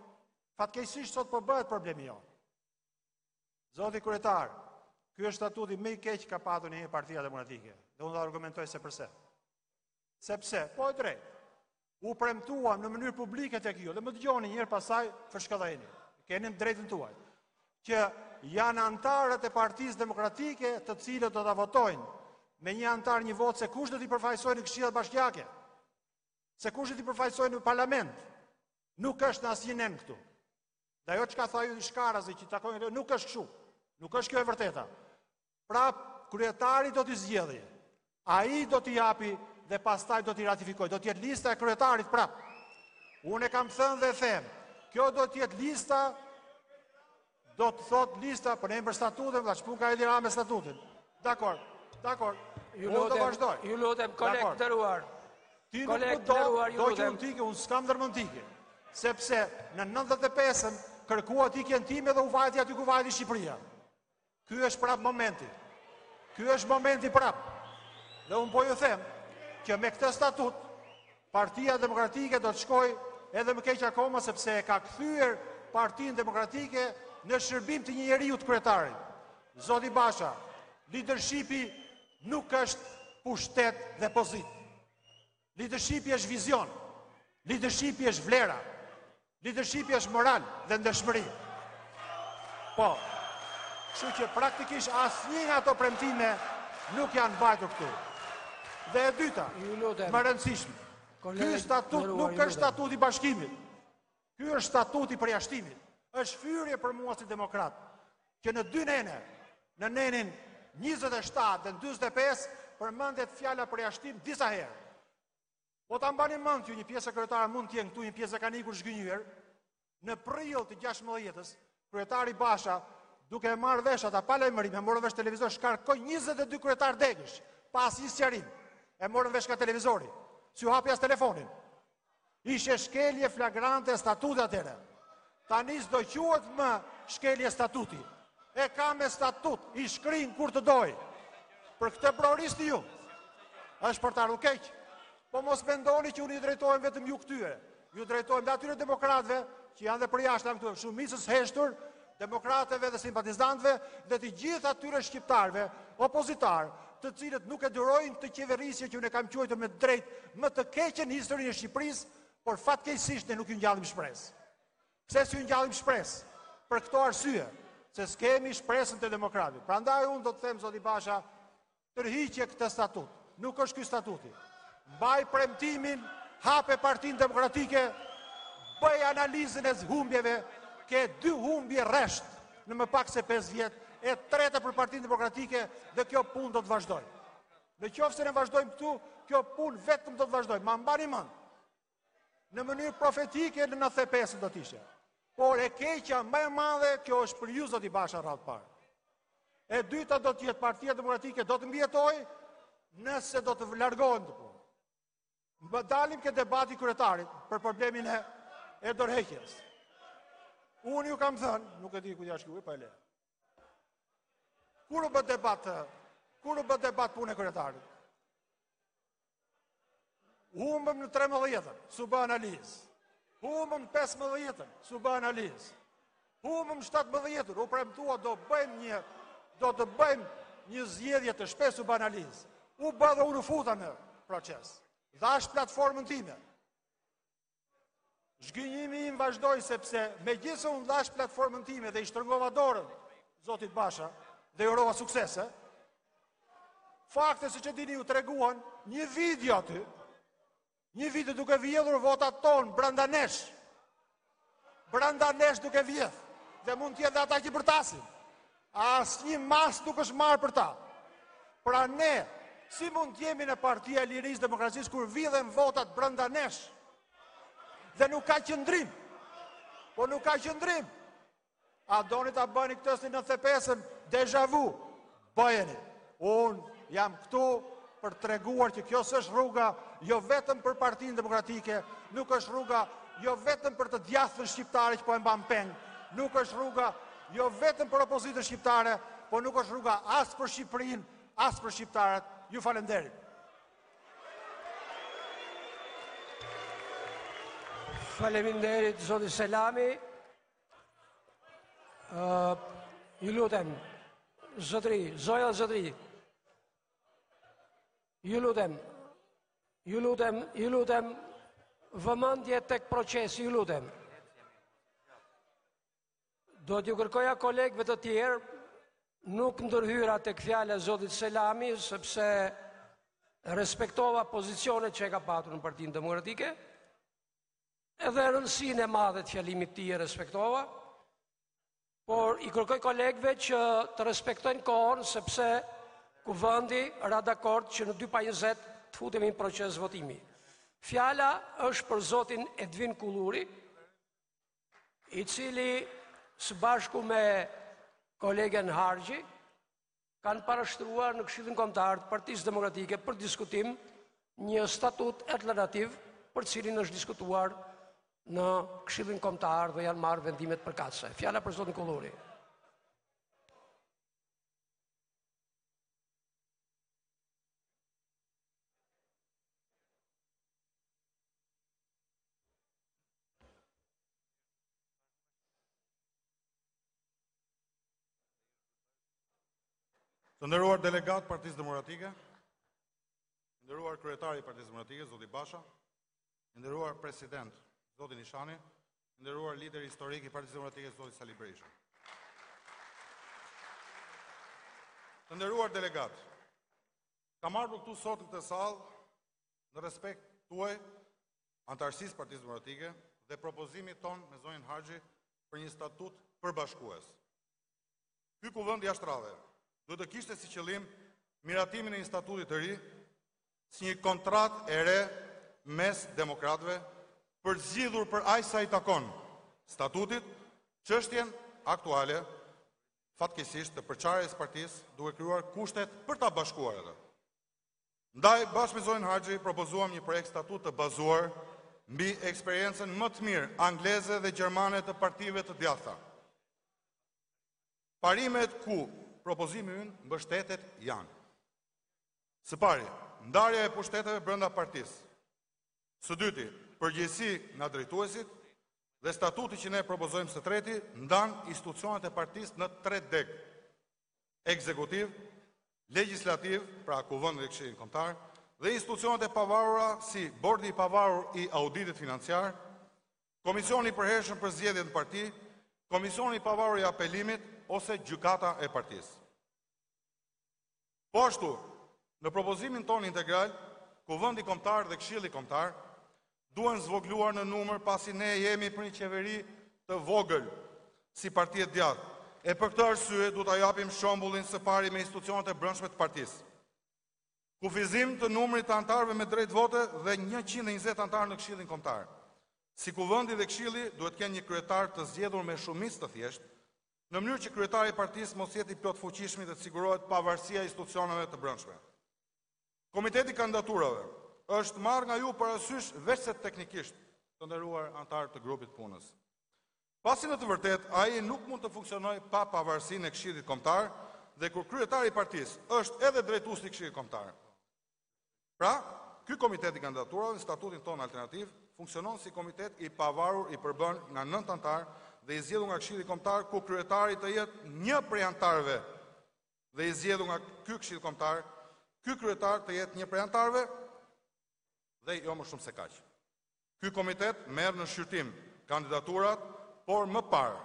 fatkeqësisht sot po bëhet problemi jon. Zoti kryetar, ky është statuti më i keq ka patur një Partia Demokratike. Dhe unë do argumentoj se përse. Sepse, po e drejt, u premtuam në mënyrë publike tek ju, dhe më dëgjoni një herë pasaj fërshkëllajeni. Keni drejtën tuaj. Që janë antarët e Partisë Demokratike të cilët do ta votojnë me një antar një votë se kush do t'i përfaqësojë në Këshillin Bashkiake. Se kush do t'i përfaqësojë në parlament. Nuk është në asnjë nen këtu. Dhe ajo çka tha ju shkarazi që takojnë nuk është kështu. Nuk është kjo e vërteta. Pra kryetari do t'i zgjedhë. Ai do t'i japi dhe pastaj do t'i ratifikojë. Do t'jetë lista e kryetarit prap. Unë e kam thënë dhe them, kjo do t'jetë lista, do të thot lista për emër statutin, vëlla, ç'pun ka lidhje me statutin. Dakor. Unë do vazhdoj. Ju lutem, kolegë nderuar. Ti nuk më do që unë s'kam dërmëntike. Sepse në 95-ën kërkuat ikjen time dhe u vajti aty ku vajti Shqipëria. Ky është prap momenti. Ky është momenti prap. Dhe unë po ju them që me këtë statut Partia Demokratike do të shkoj edhe më keq akoma sepse e ka kthyer Partinë Demokratike në shërbim të një njeriu të kryetarit. Zoti Basha, leadershipi nuk është pushtet dhe pozit. Leadershipi është vizion. Leadershipi është vlera. Leadershipi është moral dhe ndeshmëri. Po, kështu që praktikisht asnjë nga ato premtime nuk janë mbajtur këtu. Dhe e dyta, më rëndësishme, ky statut nuk është statut i bashkimit. Ky është statut i përjashtimit. Është fyrje për mua si demokrat, që në dy nene, në nenin 27 dhe në 45, përmendet fjala përjashtim disa herë. Po ta mbani mend që një pjesë kryetare mund të jenë këtu, një pjesë ka nikur zgjynjyer. Në prill të 16-s, kryetari Basha, duke e marrë vesh ata pa lajmërim, e morën vesh televizor, shkarkoi 22 kryetar degësh, pa asnjë sqarim. E morën vesh nga televizori. Si u hapi as telefonin. Ishe shkelje flagrante e statutit atëre. Tani s'do quhet më shkelje statuti. E ka me statut, i shkrin kur të doj. Për këtë proristi ju. Është për të ardhur keq. Po mos mendoni që unë i drejtohem vetëm ju këtyre. Ju drejtohem dhe atyre demokratëve që janë dhe përjashtë këtu, shumicës heshtur, demokratëve dhe simpatizantëve dhe të gjithë atyre shqiptarëve, opozitar, të cilët nuk e durojnë të qeverisje që unë e kam quajtur me drejt më të keqen në historinë e Shqipërisë, por fatkeqësisht ne nuk ju ngjallim shpresë. Pse s'ju ngjallim shpresë? Për këto arsye, se s'kemi shpresën të demokratit. Prandaj unë do të them zoti Basha, tërhiqje këtë statut. Nuk është ky statuti. Mbaj premtimin, hape Partinë Demokratike, bëj analizën e humbjeve, ke 2 humbje rresht në më pak se 5 vjet, e treta për Partinë Demokratike dhe kjo punë do të vazhdoj. Në qoftë se ne vazhdojmë këtu, kjo punë vetëm do të vazhdoj. Ma mbani mend. Në mënyrë profetike në 95 do të ishte. Por e keqja më e madhe kjo është për ju zoti Basha radhë parë. E dyta do të jetë Partia Demokratike do të mbijetojë nëse do të largohen të punë. Më dalim ke debati kryetarit për problemin e dorëheqjes. Unë ju kam thënë, nuk e di ku ja shkruaj, pa e le. Kur u bë debat punë e kryetarit? Humbëm në 13-ën, su bë analizë. Humbëm në 15-ën, su bë analizë. Humbëm në 17-ën, u premtua do të bëjmë një zgjedhje të shpeshtë, su bë analizë. U bë dhe unë futa në proces. Dhash platformën time. Zgjynjimi im vazhdoi sepse megjithëse unë dhash platformën time dhe i shtrëngova dorën zotit Basha dhe i urova suksese, fakte se që dini ju treguan një video aty, një video duke vjedhur votat tonë brenda nesh duke vjedh, dhe mund t'jetë dhe ata që përtasin. Asnjë mas nuk është marrë për ta. Pra ne, si mund t'jemi në Partia e Lirisë Demokracisë kur vjedhen votat brenda nesh? Dhe nuk ka qëndrim. Po nuk ka qëndrim. A doni ta bëni këtë në 95-ën deja vu? Bëjeni. Unë jam këtu për treguar që kjo s'është rruga jo vetëm për Partinë Demokratike, nuk është rruga jo vetëm për të djathtën shqiptare që po e mban peng, nuk është rruga jo vetëm për opozitën shqiptare, po nuk është rruga as për Shqipërinë, as për shqiptarët. Ju falenderit. Faleminderit zoti Selami. Ju lutem, zotëri, zoja zotëri. Ju lutem, vëmendje tek procesi, ju lutem. Do t'ju kërkoja kolegëve të tjerë, nuk ndërhyra tek fjala e zotit Selami, sepse respektova pozicionet që e ka patur në Partinë Demokratike, edhe rëndësinë e madhe të fjalimit të tij e respektova, por i kërkoj kolegëve që të respektojnë kohën, sepse Kuvendi ra dakord që në 2:20 të futemi në proces votimi. Fjala është për zotin Edvin Kulluri, i cili së bashku me kolegen Hargji kanë parashtruar në Këshillin Kombëtar të Partisë Demokratike për diskutim një statut alternativ për cilin është diskutuar në Këshillin Kombëtar dhe janë marrë vendimet përkatëse. Fjala për zotin Kulluri. Të nderuar delegat Partisë Demokratike, nderuar kryetari i Partisë Demokratike, zoti Basha, nderuar president, zoti Nishani, nderuar lider historik i Partisë Demokratike, zoti Sali Berisha. Të nderuar delegat, kam ardhur këtu sot në këtë sallë në respekt tuaj, antarësisë Partisë Demokratike dhe propozimit ton me zonjën Hargji për një statut përbashkues. Ky kuvend jashtëradhe duhet të kishte si qëllim miratimin e një statuti të ri, si një kontratë e re mes demokratëve, përzgjidhur për aq sa i takon statutit, çështjen aktuale, fatkeqësisht të përçarjes së partisë, duke krijuar kushtet për ta bashkuar atë. Ndaj bashkë me zonjën Hargji propozuam një projekt statut të bazuar mbi eksperiencën më të mirë angleze dhe gjermane të partive të djathta. Parimet ku propozimi ynë mbështetet janë: së pari, ndarja e pushteteve brenda partisë; së dyti, përgjegjësi nga drejtuesit; dhe statuti që ne propozojmë së treti ndan institucionet e partisë në 3 deg: ekzekutiv, legjislativ, pra Kuvendi dhe Këshilli Kombëtar, dhe institucionet e pavarura si Bordi i Pavarur i Auditit Financiar, Komisioni i Përhershëm për Zgjedhjet në Parti, Komisioni i Pavarur i Apelimit ose Gjykata e Partisë. Po ashtu, në propozimin ton integral, Kuvendi Kombëtar dhe Këshilli Kombëtar duhen zvogluar në numër pasi ne jemi për një qeveri të vogël si parti e djathtë. E për këtë arsye duhet ta japim shembullin së pari me institucionet e brendshme të partisë. Kufizim të numrit të antarëve me drejt vote dhe 120 antarë në Këshillin Kombëtar. Si Kuvendi dhe Këshilli duhet të kenë një kryetar të zgjedhur me shumicë të thjeshtë, në mënyrë që kryetari i partisë mos jetë i plot fuqishëm dhe të sigurohet pavarësia e institucioneve të brendshme. Komiteti i kandidaturave është marrë nga ju parasysh veçse teknikisht, të nderuar antarë të grupit punës. Pasi në të vërtet, ai nuk mund të funksionojë pa pavarësinë e Këshillit Kombëtar dhe kur kryetari i partisë është edhe drejtuesi i Këshillit Kombëtar. Pra, ky komitet i kandidaturave në statutin ton alternativ funksionon si komitet i pavarur i përbën nga 9 antarë dhe i zgjedhur nga Këshilli Kombëtar, ku kryetari të jetë një prej antarëve dhe i zgjedhur nga ky Këshill Kombëtar, ky kryetar të jetë një prej antarëve dhe jo më shumë se kaq. Ky komitet merr në shqyrtim kandidaturat, por më parë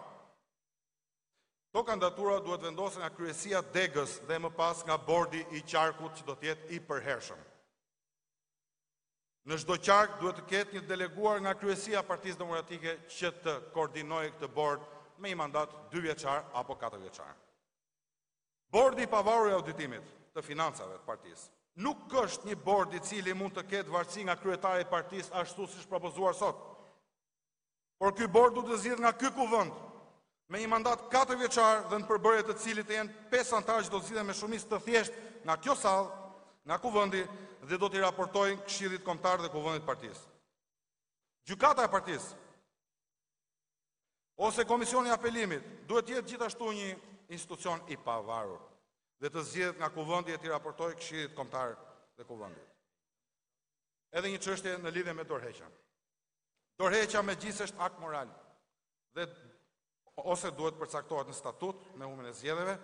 këto kandidatura duhet vendosen nga kryesia degës dhe më pas nga bordi i qarkut që do të jetë i përhershëm. Në çdo qark duhet të ketë një deleguar nga kryesia e Partisë Demokratike që të koordinojë këtë bord me një mandat 2 vjeçar apo 4 vjeçar. Bordi i pavarur i auditimit të financave të partisë nuk është një bord i cili mund të ketë varësi nga kryetari i partisë ashtu siç propozuar sot. Por ky bord duhet të zgjidhet nga ky kuvend me një mandat 4 vjeçar dhe në përbërje të cilit të jenë 5 antarë që do të zgjidhen me shumicë të thjeshtë nga kjo sallë, nga kuvendi dhe do t'i raportojnë Këshillit Kombëtar dhe Kuvendit të Partisë. Gjykata e Partisë ose Komisioni i Apelimit duhet të jetë gjithashtu një institucion i pavarur dhe të zgjedhet nga kuvendi e t'i raportojë Këshillit Kombëtar dhe Kuvendit. Edhe një çështje në lidhje me dorëheqjen. Dorëheqja megjithëse është akt moral dhe ose duhet përcaktohet në statut me humën e zgjedhjeve,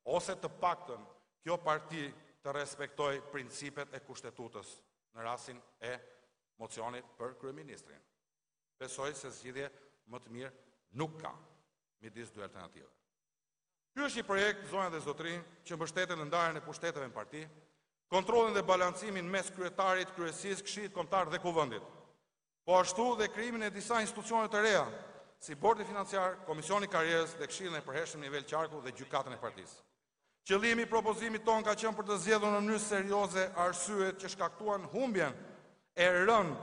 ose të paktën kjo parti të respektoj principet e kushtetutës në rastin e mocionit për kryeministrin. Besoj se zgjidhje më të mirë nuk ka midis dy alternative. Ky është një projekt, zonja dhe zotërinj, që mbështetet në ndarjen e pushteteve në parti, kontrollin dhe balancimin mes kryetarit, kryesisë, Këshillit Kombëtar dhe Kuvendit, po ashtu dhe krijimin e disa institucione të reja, si Bordi Financiar, Komisioni i Karrierës dhe Këshillin e përhershëm nivel qarku dhe gjykatën e partisë. Qëllimi i propozimit ton ka qenë për të zgjedhur në mënyrë serioze arsyet që shkaktuan humbjen e rënd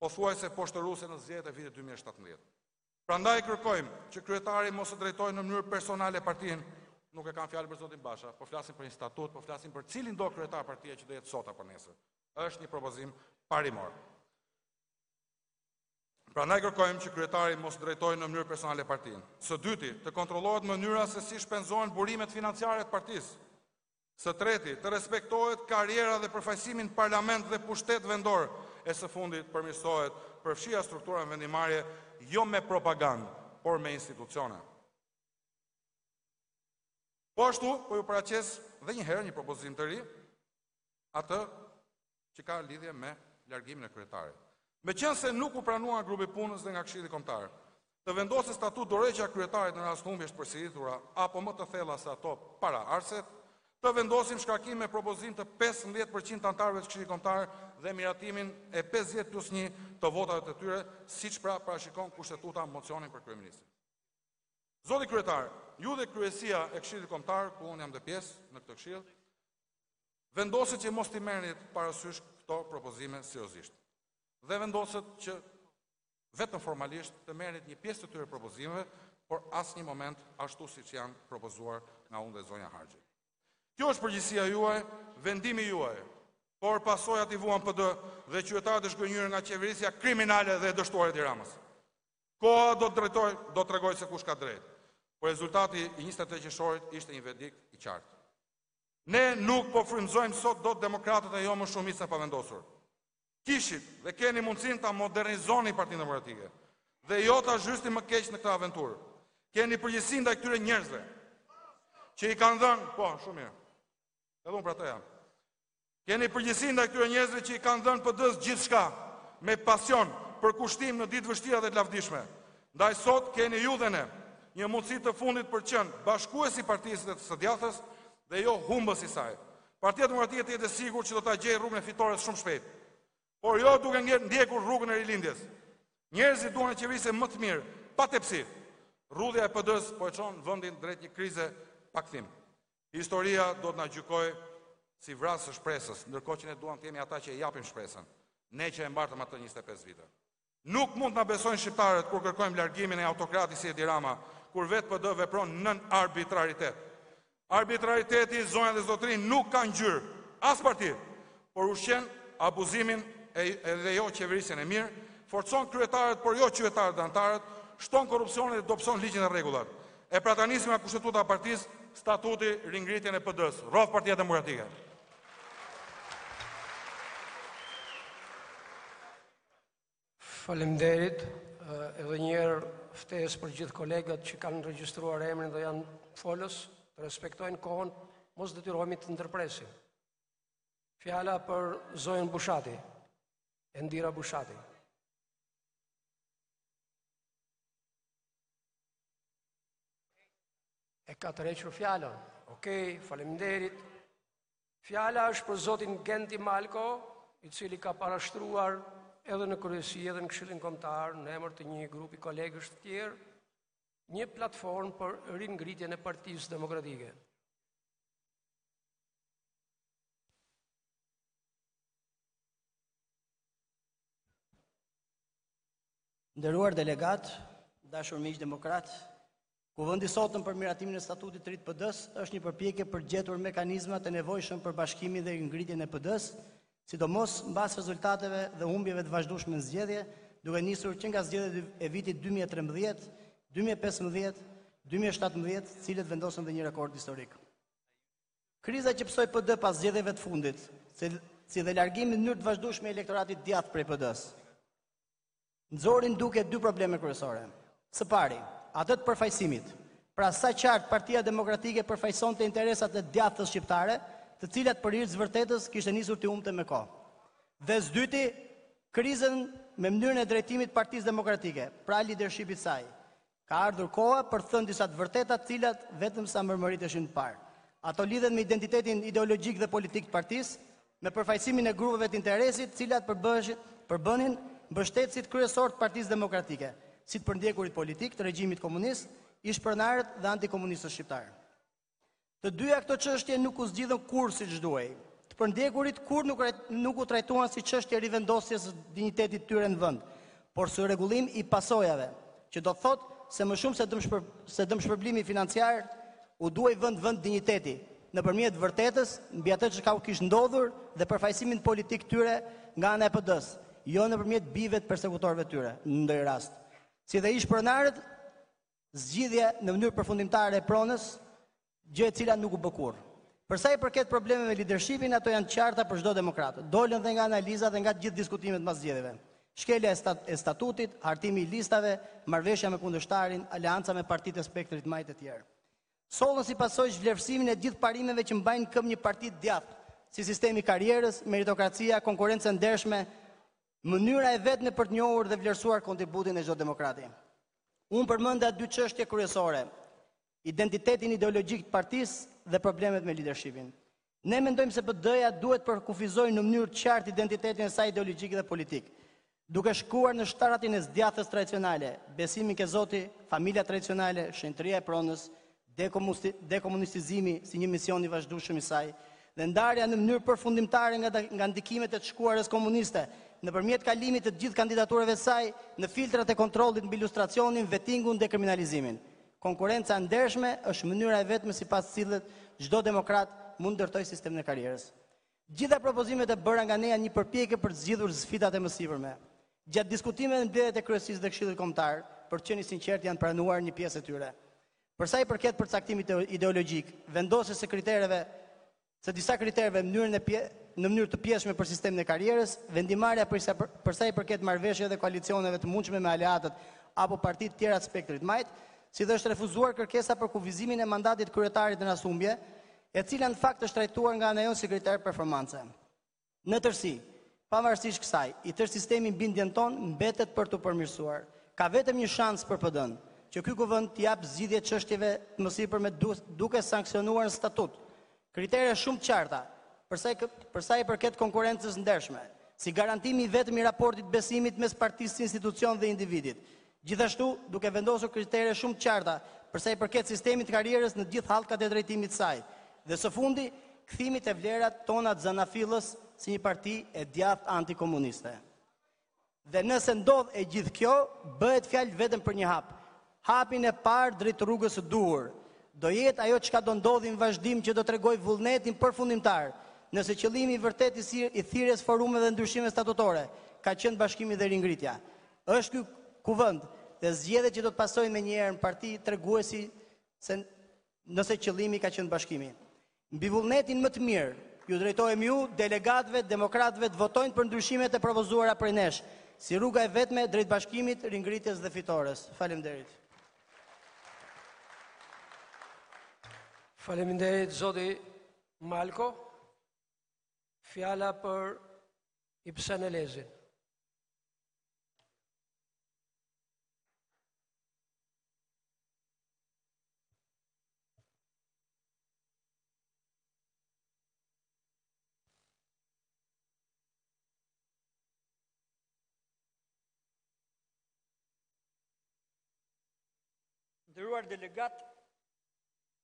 pothuajse poshtëruese në zgjedhjet e vitit 2017. Prandaj kërkojmë që kryetari mos të drejtojë në mënyrë personale partinë, nuk e kam fjalë për zotin Basha, po flasim për një statut, po flasim për cilin do kryetar partia që do jetë sot apo nesër. Është një propozim parimor. Prandaj kërkojmë që kryetari mos drejtojë në mënyrë personale partinë. Së dyti, të kontrollohet mënyra se si shpenzohen burimet financiare të partisë. Së treti, të respektohet karriera dhe përfaqësimi në parlament dhe pushtet vendor. E së fundit, përmirësohet përfshirja struktura vendimarrje jo me propagandë, por me institucione. Po ashtu, po ju paraqes dhe një herë një propozim të ri, atë që ka lidhje me largimin e kryetarit. Meqense nuk u pranua grupi punës dhe nga Këshilli Kombëtar, të vendosë statut dorëheqja kryetarit në rast humbjesh të përsëritura apo më të thella se ato para arset, të vendosim shkarkim me propozim të 15% antarëve të Këshillit Kombëtar dhe miratimin e 50+1 të votave të tyre, siç pra parashikon kushtetuta mocionin për kryeministrin. Zoti kryetar, ju dhe kryesia e Këshillit Kombëtar, ku unë jam dhe pjesë në këtë këshill, vendoset që mos t'i merrni parasysh këto propozime seriozisht. Dhe vendoset që vetëm formalisht të merrni një pjesë të tyre propozimeve, por asnjë moment ashtu siç janë propozuar nga unë dhe zonja Harxhi. Kjo është përgjegjësia juaj, vendimi juaj, por pasojat i vuan PD dhe qytetarët e shgënjur nga qeverisja kriminale dhe e dështuar e Tiranës. Koha do të tregojë se kush ka drejt. Por rezultati i 23 qershorit ishte një verdikt i qartë. Ne nuk po frymëzojmë sot dot demokratët e jo më shumica pa vendosur. Kishit dhe keni mundësinë ta modernizoni Partinë Demokratike dhe jo ta zhysti më keq në këtë aventurë. Keni përgjegjësinë ndaj këtyre njerëzve që i kanë dhënë, po, shumë mirë. Edhe unë për ato jam. Keni përgjegjësinë ndaj këtyre njerëzve që i kanë dhënë PD-s gjithçka me pasion për kushtim në ditë vështira dhe të lavdishme. Ndaj sot keni ju dhe ne një mundësi të fundit për qenë bashkuesi i partisë dhe të së djathtas dhe jo humbës i saj. Partia Demokratike të jetë e sigurt që do ta gjejë rrugën e fitores shumë shpejt. Por jo duke ndjekur rrugën e rilindjes. Njerëzit duan një qeverisje më të mirë, pa tepsi. Rrudhja e PD-s po e çon vendin drejt një krize pa kthim. Historia do të na gjykojë si vrasë së shpresës, ndërkohë që ne duam të jemi ata që e japim shpresën. Ne që e mbartëm atë 25 vite. Nuk mund të na besojnë shqiptarët kur kërkojmë largimin e autokratit si Edi Rama, kur vetë PD vepron nën arbitraritet. Arbitrariteti, zonja dhe zotërinj, nuk ka ngjyrë, as parti, por ushqen abuzimin edhe jo qeverisjen e mirë, forcon kryetarët, por jo qytetarët dhe antarët, shton korrupsionin dhe dobëson ligjin e rregullat. E pratanisim nga kushtetuta e partisë, statuti, ringritjen e PD-s. Rrof Partia Demokratike. Faleminderit, edhe një herë ftesë për gjithë kolegët që kanë regjistruar emrin dhe janë folës, të respektojnë kohën, mos detyrohemi të ndërpresim. Fjala për zonjën Bushati, Endira Bushati. E ka të requr fjallën. Okej, faleminderit. Fjala është për zotin Genti Malko, i cili ka parashtruar edhe në kryesi edhe në Këshillin Kombëtar, në emër të një grupi kolegësh të tjerë, një platformë për ringritjen e Partisë Demokratike. Nderuar delegat, dashur miq demokrat, Kuvendi sotëm për miratimin e statutit të ri të PD-s është një përpjekje për gjetur mekanizmat e nevojshëm për bashkimin dhe ngritjen e PD-s, sidomos mbas rezultateve dhe humbjeve të vazhdueshme në zgjedhje, duke nisur që nga zgjedhjet e vitit 2013, 2015, 2017, të cilët vendosën dhe një rekord historik. Kriza që psoi PD pas zgjedhjeve të fundit, si dhe largimi në mënyrë të vazhdueshme e elektoratit djathtë prej PD-s, nxorin duke dy probleme kryesore. Së pari, atë të përfaqësimit. Pra sa qartë Partia Demokratike përfaqësonte interesat e djathtës shqiptare, të cilat për hir të vërtetës kishte nisur të humbte me kohë. Dhe së dyti, krizën me mënyrën e drejtimit Partisë Demokratike, pra leadershipit saj. Ka ardhur koha për të thënë disa të vërteta të cilat vetëm sa mërmëriteshin të parë. Ato lidhen me identitetin ideologjik dhe politik të partisë, me përfaqësimin e grupeve të interesit, të cilat përbënin mbështetësit kryesor të Partisë Demokratike, si të përndjekurit politik të regjimit komunist, ish-pronarët dhe antikomunistët shqiptarë. Të dyja këto çështje nuk u zgjidhën kurrë siç duhej. Të përndjekurit kur nuk u trajtuan si çështje rivendosjes së dinjitetit tyre në vend, por si rregullim i pasojave, që do thotë se më shumë se dëmshpërblimi financiar u duhej vend dinjiteti nëpërmjet vërtetës mbi atë që ka u kishte ndodhur dhe përfaqësimin politik tyre nga ana e PD-s, jo nëpërmjet bijve të persekutorëve tyre në ndonjë rast. Si dhe ish-pronarët, zgjidhja në mënyrë përfundimtare e pronës, gjë e cila nuk u bë kurrë. Për sa i përket problemeve me leadershipin, ato janë qarta për çdo demokrat. Dolën dhe nga analiza dhe nga të gjithë diskutimet mbas zgjedhjeve. Shkelja e statutit, hartimi i listave, marrëveshja me kundërshtarin, aleanca me partitë e spektrit majtë e tjerë. Sollën si pasojë vlerësimin e gjithë parimeve që mbajnë këmbë një parti të djathtë, si sistemi i karrierës, meritokracia, konkurrencë e ndershme, mënyra e vetme për të njohur dhe vlerësuar kontributin e çdo demokrati. Unë përmenda dy çështje kryesore: identitetin ideologjik të partisë dhe problemet me leadershipin. Ne mendojmë se PD-ja duhet përkufizojë në mënyrë të qartë identitetin e saj ideologjik dhe politik, duke shkuar në shtaratin e djathtës tradicionale, besimin ke Zoti, familja tradicionale, shenjtëria e pronës, dekomunistizimi si një mision i vazhdueshëm i saj, dhe ndarja në mënyrë përfundimtare nga ndikimet e të shkuarës komuniste, nëpërmjet kalimit të gjithë kandidaturave saj në filtrat e kontrollit mbi lustracionin, vettingun dhe kriminalizimin. Konkurenca ndershme është mënyra e vetme sipas cilët çdo demokrat mund ndërtojë sistemin e karrierës. Gjitha propozimet e bëra nga ne janë një përpjekje për të zgjidhur sfidat e mësipërme. Gjatë diskutimeve në mbledhjet e kryesisë dhe Këshillit Kombëtar, për të qenë sinqert, janë pranuar një pjesë e tyre. Për sa i përket përcaktimit ideologjik, vendosjes së kritereve, së disa kritereve në mënyrë të pjesshme për sistemin e karrierës, vendimarrja për sa i përket marrëveshjeve dhe koalicioneve të mundshme me aleatët apo partitë të tjera të spektrit majt, si dhe është refuzuar kërkesa për kufizimin e mandatit kryetarit në ashumbje, e cila në fakt është trajtuar nga ana jonë si kriter performance. Në tërësi, pavarësisht kësaj, i tërë sistemi bindjen ton mbetet për të përmirësuar. Ka vetëm një shans për PD-n, që ky kuvend t'i jap zgjidhje çështjeve të mësipërme duke sanksionuar në statut kritere shumë të qarta për sa i përket konkurrencës ndershme, si garantimi vetëm i raportit besimit mes partisë, institucion dhe individit. Gjithashtu, duke vendosur kritere shumë të qarta për sa i përket sistemit të karrierës në gjithë hallkat e drejtimit të saj. Dhe së fundi, kthimit e vlerat tona të zanafillës si një parti e djathtë antikomuniste. Dhe nëse ndodh e gjithë kjo, bëhet fjalë vetëm për një hap. Hapin e parë drejt rrugës së duhur. Do jetë ajo çka do ndodhi në vazhdim që do tregoj vullnetin përfundimtar, nëse qëllimi i vërtet i thirrjes forumeve dhe ndryshimeve statutore ka qenë bashkimi dhe ringritja. Është ky kuvend dhe zgjedhjet që do të pasojnë menjëherë në parti treguesi se nëse qëllimi ka qenë bashkimi. Mbi vullnetin më të mirë, ju drejtohem ju, delegatëve, demokratëve, të votojnë për ndryshimet e propozuara prej nesh, si rruga e vetme drejt bashkimit, ringritjes dhe fitores. Faleminderit. Faleminderit zoti Malko. Fjala për Ibsen Elezin. Nderuar delegat,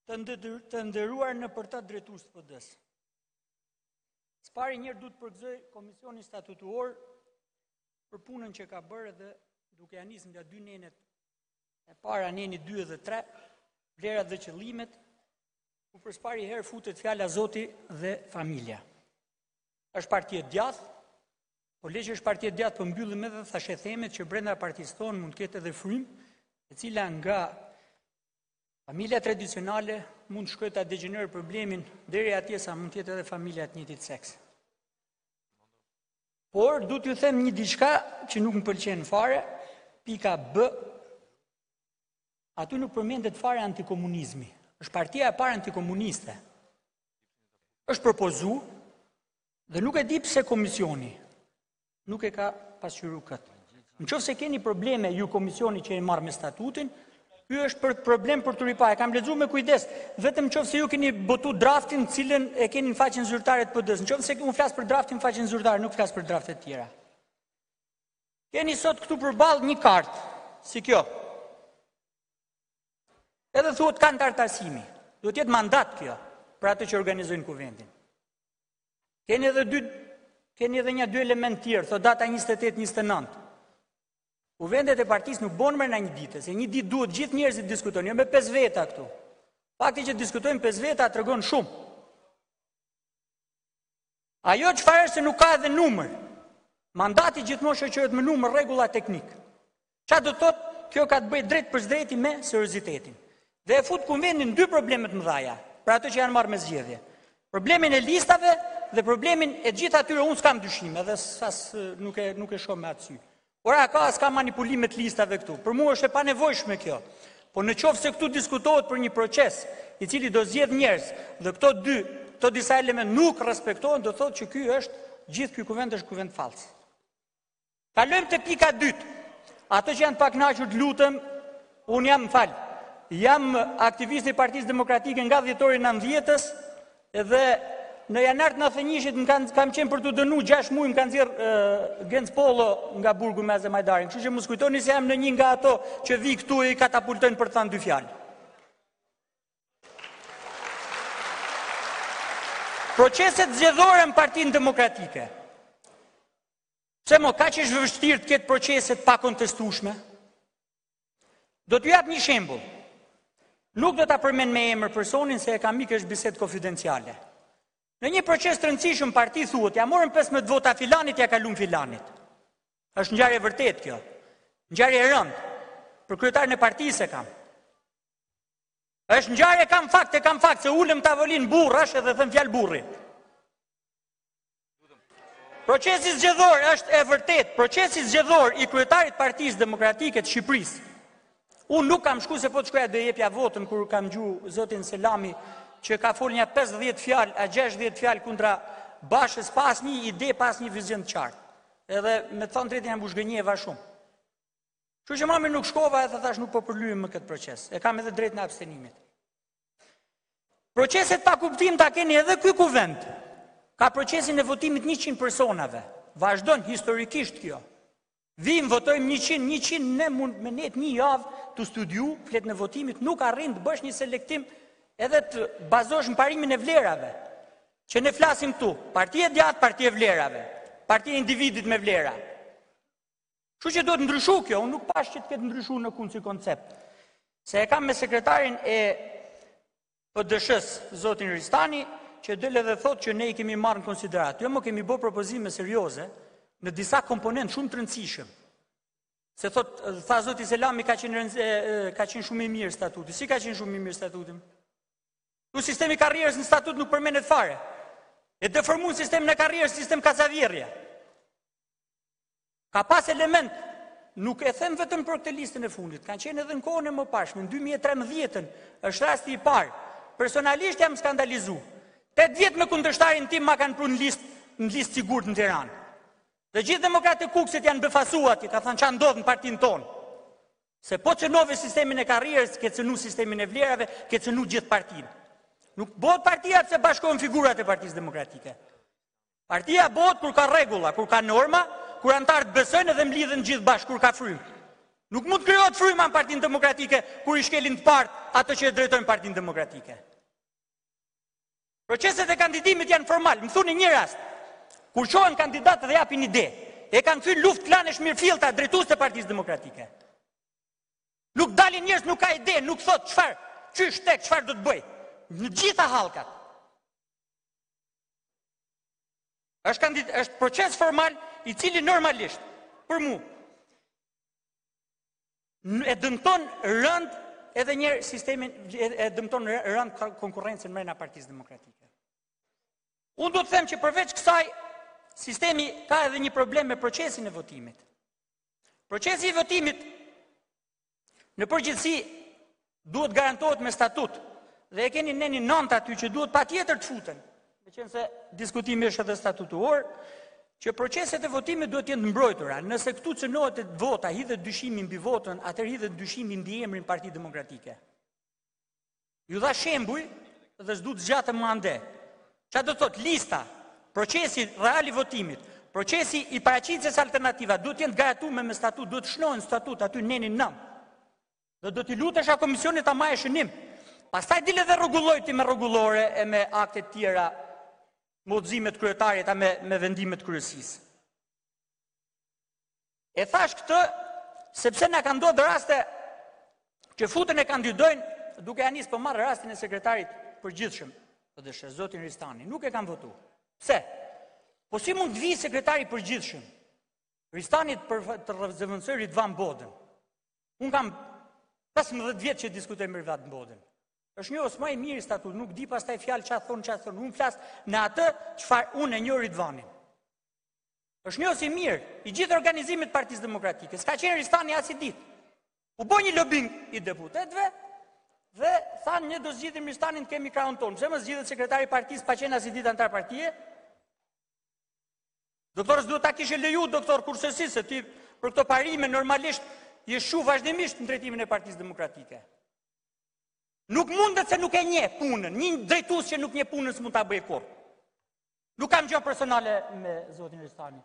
të nderuar në për ta drejtues të PD-s. Së pari njërë du të përgëzoj Komisionin Statutor për punën që ka bërë dhe duke ja nisë nga dy nenet e para, neni 2 dhe 3, vlerat dhe qëllimet, ku për së pari herë futet fjala Zoti dhe familja. Është partie djathtë, por le që është partie djathtë, për mbyllim edhe thashe themet që brenda partisë tonë mund ketë edhe frymë, e cila nga familja tradicionale mund shkojë ta degenerojë problemin deri atje sa mund të jetë edhe familja të njëjtit seks. Por du t'ju them një diçka që nuk më pëlqen fare, pika B, aty nuk përmendet fare antikomunizmi. Është partia e parë antikomuniste. Është propozu dhe nuk e di pse komisioni nuk e ka pasqyru këtë. Në qoftë se keni probleme ju komisioni që e marrë me statutin, ky është problem për të ripa. E kam lexuar me kujdes, vetëm në qoftë se ju keni botu draftin cilën e keni në faqen zyrtare të PD-s. Në qoftë se unë flas për draftin në faqen zyrtare, nuk flas për draftet të tjera. Keni sot këtu përballë një kartë, si kjo. Edhe thuhet kanë tartasimi. Duhet jetë mandat kjo për atë që organizojnë kuvendin. Keni edhe një dy element tjerë, thot data 28-29. Kuvendet e partisë nuk bon mërë në një ditë, se një ditë duhet gjithë njerëzit diskutojnë, jo me 5 veta këtu. Fakti që diskutojnë 5 veta të regon shumë. Ajo që farë është se nuk ka edhe numër. Mandati gjithmonë shoqërohet me numër, rregulla teknik. Çfarë do thotë? Kjo ka të bëjë drejt për drejti me seriozitetin. Dhe e fut kuvendin dy probleme të mëdha, për ato që janë marrë me zgjedhje. Problemin e listave dhe problemin e gjithë atyre unë s'kam dyshime dhe nuk e shoh me atë sy. Ora s'ka manipulimet listave këtu. Për mua është e panevojshme kjo. Po në qoftë se këtu diskutohet për një proces i cili do zgjedh njerëz dhe këto disa elemente nuk respektohen, do thotë që gjithë ky kuvend është kuvend fals. Kalojmë te pika 2. Ato që janë pak kënaqur të lutem, unë jam aktivist i Partisë Demokratike nga dhjetori 90-s dhe në janar 91-shit kam qenë për të dënuar 6 muaj, më kanë nxjerr Genc Pollo nga burgu me Azemajdarin. Kështu që mos kujtoni se jam në një nga ato që vi këtu e i katapultojnë për të thënë dy fjalë. Proceset zgjedhore në Partinë Demokratike. Pse mo, ka që është vështirë të ketë proceset pa kontestueshme? Do t'ju jap një shembull. Nuk do ta përmend me emër personin se e kam mikë është bisedë konfidenciale. Në një proces të rëndësishëm parti thuhet, ja morën 15 vota filanit, ja kalum filanit. Është ngjarje e vërtet kjo. Ngjarje e rëndë. Për kryetarin e partisë kam. Është ngjarje kam fakt, se ulëm tavolinë burrash edhe thëm fjalë burri. Procesi zgjedhor është e vërtet, procesi zgjedhor i kryetarit Partisë Demokratike të Shqipërisë. Unë nuk kam shku se po të shkoja dhe jepja votën kur kam gju zotin Selami që ka folë një 50 fjalë, a 60 fjalë kundra Bashës pas një ide, pas një vizion të qartë. Edhe me të thonë tretin jam bushgënjeva shumë. Kështu që mami nuk shkova e thash nuk po përlyem më këtë proces. E kam edhe drejt në abstenimit. Proceset pa kuptim ta keni edhe ky kuvend. Ka procesin e votimit 100 personave. Vazhdon historikisht kjo. Vim, votojmë 100, ne mund me net një javë të studiu, flet në votimit, nuk arrin të bësh një selektim edhe të bazosh në parimin e vlerave. Që ne flasim këtu, partia e djathtë, partia e vlerave, partia e individit me vlera. Kështu që do të ndryshu kjo, unë nuk pash që të ketë ndryshu në kund si koncept. Se e kam me sekretarin e PD-s, zotin Ristani, që dele dhe thot që ne i kemi marrë në konsiderat. Jo më kemi bo propozime serioze në disa komponent shumë të rëndësishëm. Se thot, tha zoti Selami ka qenë shumë i mirë statuti. Si ka qenë shumë i mirë statutim? Tu sistemi karrierës në statut nuk përmenet fare. E deformun sistemin e karrierës, sistem kacavjerje. Ka pas element, nuk e them vetëm për këtë listën e fundit, kanë qenë edhe në kohën e më pashme, në 2013 është rasti i parë. Personalisht jam skandalizu. 8 vjet me kundërshtarin tim ma kanë pru në listë sigurt në Tiranë. Dhe gjithë demokratë e Kukësit janë befasuat, ka thënë çfarë ndodh në partinë tonë. Se po cënove sistemin e karrierës, ke cënu sistemin e vlerave, ke cënu gjithë partinë. Nuk bëhet partia pse bashkohen figurat e Partisë Demokratike. Partia bëhet kur ka rregulla, kur ka norma, kur antarët besojnë dhe mlidhen gjithë bashkë kur ka frymë. Nuk mund krijohet fryma në Partinë Demokratike kur i shkelin të partë ato që e drejtojnë Partinë Demokratike. Proceset e kandidimit janë formal. Më thuni një rast. Kur qohen kandidatë dhe japin ide, e kanë thyrë luftë klanesh mirëfillta drejtues të Partisë Demokratike. Nuk dalin njerëz, nuk ka ide, nuk thot çfarë, çysh tek çfarë do të bëj. Në gjitha hallkat. Është proces formal i cili normalisht për mua e dëmton rënd edhe një sistemin e dëmton rënd konkurrencën brenda Partisë Demokratike. Unë do të them që përveç kësaj sistemi ka edhe një problem me procesin e votimit. Procesi i votimit në përgjithësi duhet garantohet me statut. Dhe e keni neni 9 aty që duhet patjetër të futen. Meqense diskutimi është edhe statutor, që proceset e votimit duhet të jenë mbrojtura. Nëse këtu cënohet e vota, hidhet dyshimi mbi votën, atëherë hidhet dyshimi mbi emrin Partisë Demokratike. Ju dha shembuj dhe s'du të zgjatem më ande. Çfarë do të thotë lista, procesi real i votimit, procesi i paraqitjes alternativa duhet të jenë garantuar me statut, duhet të shnohen statut aty nenin 9. Dhe do t'i lutesh a komisionit ta marrë shënim. Pastaj dile dhe rregulloj ti me rregullore e me akte të tjera, me udhëzimet kryetarit a me vendimet kryesisë. E thash këtë sepse na ka ndodhur raste që futen e kandidojnë duke anis për marrë rastin e sekretarit përgjithshëm, PD-s, zotin Ristani, nuk e kanë votuar. Pse? Po si mund të vi sekretari përgjithshëm? Ristanit të zëvendësoj Ridvan Bodën. Unë kam 15 vjet që diskutoj me Ridvan Bodën. Është njohës më i mirë i statut, nuk di pastaj fjalë çfarë thonë. Unë flas në atë çfarë unë e njoh Ridvanin. Është njohës i mirë i gjithë organizimit të Partisë Demokratike. S'ka qenë Ristani as i ditë. U bë një lobing i deputetëve dhe thanë një do zgjidhim Ristanin, kemi krahun tonë. Pse më zgjidhet sekretari i partisë pa qenë as i ditë antar partie? Doktorës duhet ta kishe leju, doktor Kursesi, se ti për këto parime normalisht je shu vazhdimisht në drejtimin e Partisë Demokratike. Nuk mundet se nuk e nje punën, një drejtues që nuk nje punën s'mund ta bëjë kurrë. Nuk kam gjë personale me zotin Ristani.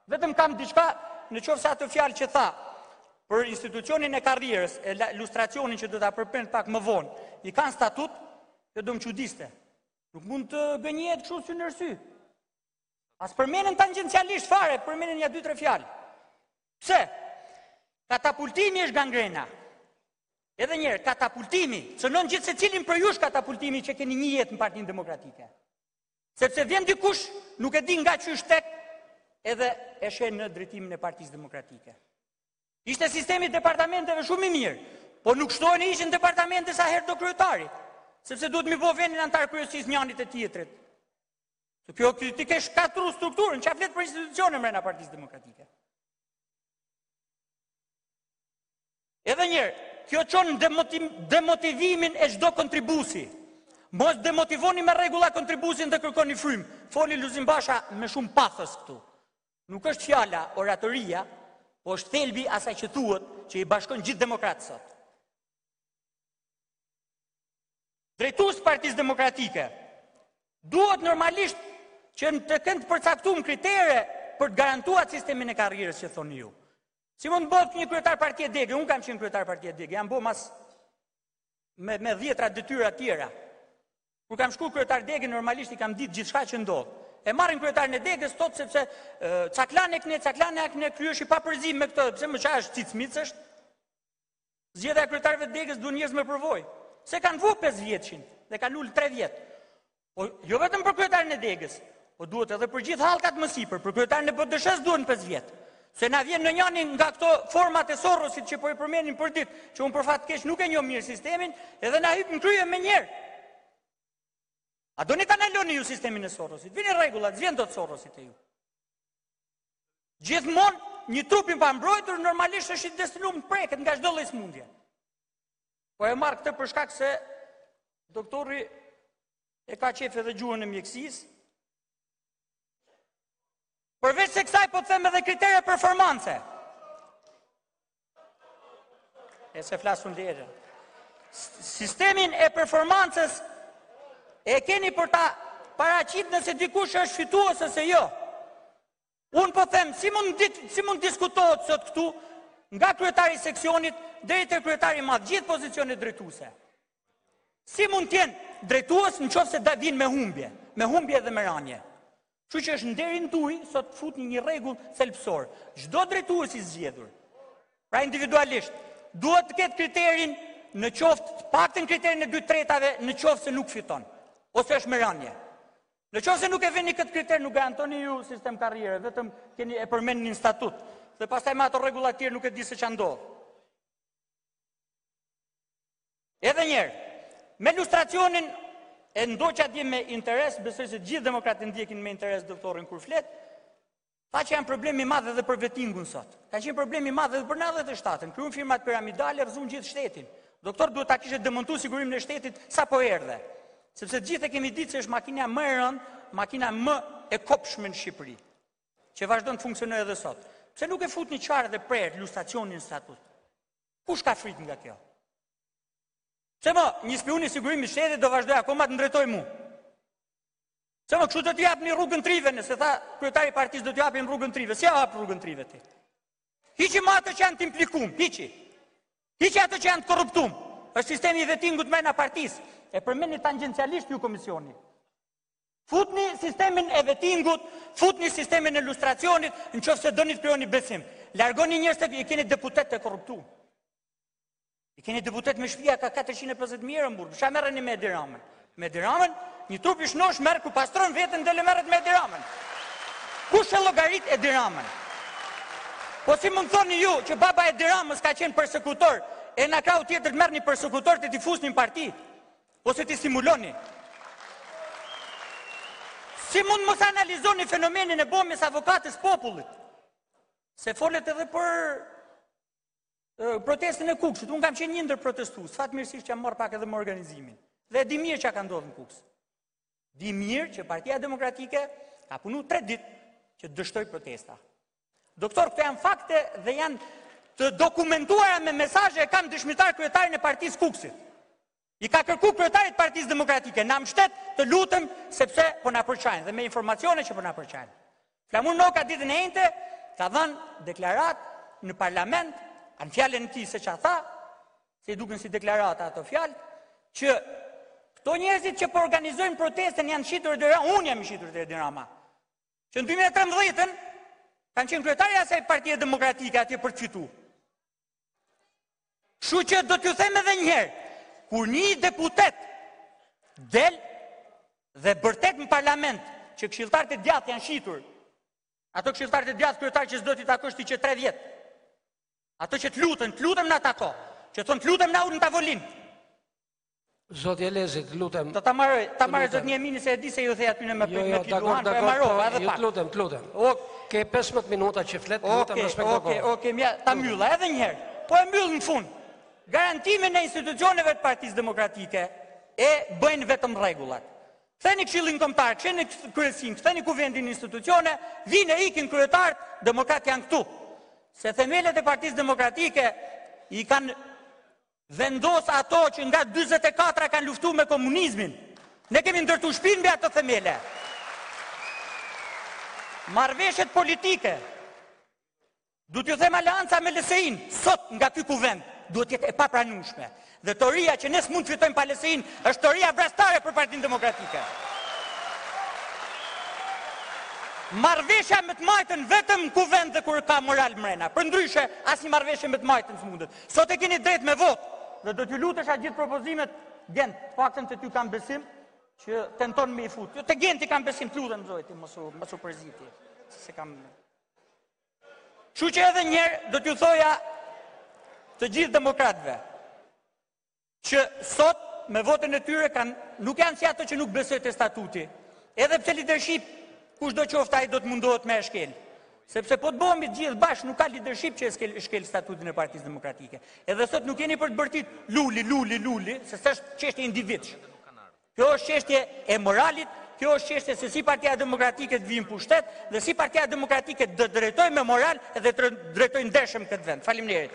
Vetëm kam diçka në qoftë se ato fjalë që tha për institucionin e karrierës, e ilustracionin që do ta përmend pak më vonë, i kanë statut, që do më çudiste. Nuk mund të gënjehet kështu sy në sy. As përmenen tangencialisht fare, përmenen ja 2-3 fjalë. Pse? Katapultimi është gangrena. Edhe njerë, katapultimi, cënon gjithë se cilin për jush katapultimi që keni një jetë në Partinë Demokratike. Sepse vjen dikush, nuk e di nga qysh tek, edhe e shenë në drejtimin e Partisë Demokratike. Ishte sistemi departamenteve shumë i mirë, po nuk shtohen e ishin departamente sa herë do kryetari, sepse duhet mi bo venin antar kryesisë njënit e tjetrit. Se kjo kritike shkatru strukturën, që a fletë për institucione mrena Partisë Demokratike. Edhe njerë, kjo qonë demotivimin e çdo kontribusi. Mos demotivoni me rregulla kontribusin dhe kërkoni frymë. Foli Lulzim Basha me shumë pathos këtu. Nuk është fjala oratoria, po është thelbi asaj që thuhet që i bashkon gjithë demokratë sot. Drejtues Partisë Demokratike duhet normalisht që të kenë të përcaktuar kritere për të garantuar sistemin e karrierës që thoni ju. Si mund bëhet një kryetar partie dege, unë kam qenë kryetar partie dege, jam bo mas me 10 detyra tjera. Kur kam shku kryetar dege, normalisht i kam ditë gjithçka që ndodh. E marrin kryetarin e degës, thot sepse caklane akne kryeshi pa përzim me këtë, pse më çfarë është cicmic është? Zgjedhja e kryetarëve të degës duan njerëz me përvojë. Se kanë vu 5 vjeçin dhe kanë ul 3 vjet. Po jo vetëm për kryetarin e degës, po duhet edhe për gjithë hallkat më sipër, për kryetarin e BDSH-s duhen 5 vjet. Se na vjen në njënin nga këto format e Sorosit që po i përmenin për ditë, që unë për fat keq nuk e njoh mirë sistemin, edhe na hyp në krye me njerë. A doni ta ndaloni ju sistemin e Sorosit? Vini rregullat, s'vjen dot Sorosit e ju. Gjithmonë një trup i pambrojtur normalisht është i destinuar të preket nga çdo lloj smundje. Po e marr këtë për shkak se doktori e ka qef edhe gjuhën e mjekësisë. Përveç se kësaj po të them edhe kritere performance. E se flasun lere. Sistemin e performancës e keni për ta paraqit nëse dikush është fitues ose jo. Unë po them, si mund diskutohet sot këtu nga kryetari i seksionit deri te kryetari i madh, gjithë pozicionet drejtuese. Si mund të jenë drejtues nëse vinë me humbje dhe me ranje. Kështu që është nderin tuaj sot futni një rregull thelbësor. Çdo drejtues i zgjedhur, pra individualisht, duhet të ketë kriterin në qoftë të paktën kriterin e 2/3 në qoftë se nuk fiton, ose është me ranje. Në qoftë se nuk e vini këtë kriter, nuk garantoni ju sistem karriere, vetëm keni e përmendni në statut, dhe pastaj me ato rregulla të tjerë nuk e di se ç'a ndodh. Edhe njerë, me ilustracionin e ndoqa di me interes, besoj se gjithë demokratë ndjekin me interes doktorin kur flet, tha që janë problemi madh edhe për vettingun sot. Ka qenë problemi madh edhe për 97-ën. Kryun firmat piramidale, rrëzun gjithë shtetin. Doktor duhet ta kishte demontuar sigurimin e shtetit sapo erdhe. Sepse gjithë e kemi ditë se është makina më e rëndë, makina më e kopshme në Shqipëri, që vazhdon të funksionojë edhe sot. Pse nuk e futni qarë dhe prerë lustracionin në statut? Kush ka frikë nga kjo? Pse më një spion i sigurimit shtetit do vazhdoj akoma të ndrejtoj mu? Pse më kështu do t'ju japni rrugën trive, nëse tha kryetari i partisë do t'ju japin rrugën trive, si ja hap rrugën trive ti? Hiqi më ato që janë të implikum, hiqi. Hiqi ato që janë të korruptum. Është sistemi i vetingut mrena partisë. E përmendni tangencialisht ju komisioni. Futni sistemin e vetingut, futni sistemin e lustracionit, nëse doni të krijoni besim. Largoni njerëz që keni deputet të korruptuar. I keni deputet me shtëpia ka 450.000 euro mburg. Çfarë merreni me Edi Ramën? Me Edi Ramën, një trup i shnosh merr ku pastron veten dhe le merret me Edi Ramën. Kush e llogarit Edi Ramën? Po si mund thoni ju që baba Edi Ramës ka qenë përsekutor, e na krau tjetër të merrni përsekutor të t'i fusni në parti, ose t'i stimuloni? Si mund mos analizoni fenomenin e bomjes avokatës popullit? Se folet edhe për protestën e Kuksit. Unë kam qenë një ndër protestues, fatmirësisht që jam marrë pak edhe me organizimin. Dhe di mirë që ka ndodhur në Kuks. Di mirë që Partia Demokratike ka punu 3 ditë që dështoj protesta. Doktor, këto janë fakte dhe janë të dokumentuara me mesazhe, kam dëshmitar kryetarin e Partisë Kuksit. I ka kërku kryetarit Partisë Demokratike, na mbështet të lutem sepse po na përçajnë dhe me informacione që po na përçajnë. Flamur Noka ditën e njëjtë ka dhënë deklarat në parlament, kanë fjalën e tij se ç'a tha, se i duken si deklarata ato fjalë, që këto njerëzit që po organizojnë protestën janë shitur deri unë jam shitur deri Rama. Që në 2013 kanë qenë kryetari i asaj Partie Demokratike atje për të fituar. Kështu që do t'ju them edhe një herë, kur një deputet del dhe bërtet në parlament që këshilltarët e djathtë janë shitur, ato këshilltarët e djathtë kryetar që s'do t'i takosh ti që 3 vjet, ato që t'lutem në atako, që thonë t'lutem na unë në tavolinë. Zoti Elezi, të lutem. Ta marrë zotni Emini se e di se ju the aty në me Luan, po e marrova edhe pak. Ju të lutem. Ke 15 minuta që flet, lutem respekto kohën. Okej, ta mbylla edhe një herë. Po e mbyll në fund. Garantimin e institucioneve të Partisë Demokratike e bëjnë vetëm rregullat. Ktheni Këshillin Kombëtar, ktheni Kryesin, ktheni Kuvendin institucione, vinë e ikin kryetarët, demokratë janë këtu. Se themelet e Partisë Demokratike i kanë vendos ato që nga 44 kanë luftuar me komunizmin. Ne kemi ndërtuar shtëpinë mbi ato themele. Marrëveshjet politike. Du t'ju them aleanca me LSI-n, sot nga ky kuvend duhet jetë e papranueshme. Dhe toria që ne s'mund të fitojmë pa LSI-n është toria vrastare për Partinë Demokratike. Marrëveshja me të majtën vetëm në kuvend dhe kur ka moral mrena. Përndryshe, asnjë marrëveshje me të majtën s'mundet. Sot e keni drejt me votë. Dhe do t'ju lutesha gjithë propozimet, Gent, faktën të ty kam besim, që tenton me i fut. Jo, të Genti kam besim, të lutem zoti, mos u përziti. Se kam... Kështu që edhe njerë do t'ju thoja të gjithë demokratëve, që sot me votën e tyre nuk janë si ato që nuk besojnë te statuti. Edhe pse leadership, kush do qoftë ai do të mundohet me e shkel. Sepse po të bëhemi të gjithë bashkë, nuk ka leadership që e shkel statutin e Partisë Demokratike. Edhe sot nuk jeni për të bërtit luli, se s'është çështje individsh. Kjo është çështje e moralit, kjo është çështje se si Partia Demokratike të vijë në pushtet dhe si Partia Demokratike të drejtojë me moral dhe të drejtojë ndershëm këtë vend. Faleminderit.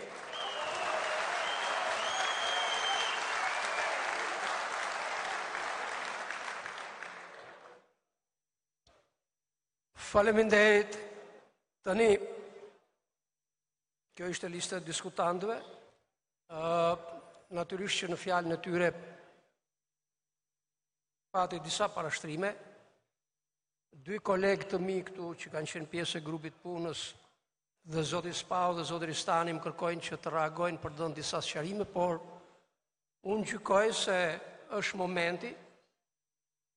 Faleminderit. Tani, kjo ishte lista e diskutantëve. Natyrisht që në fjalën e tyre pati disa parashtrime. 2 kolegë të mi këtu që kanë qenë pjesë e grupit punës dhe zoti Spau dhe zoti Ristani më kërkojnë që të reagojnë për të dhënë disa sqarime, por unë gjykoj se është momenti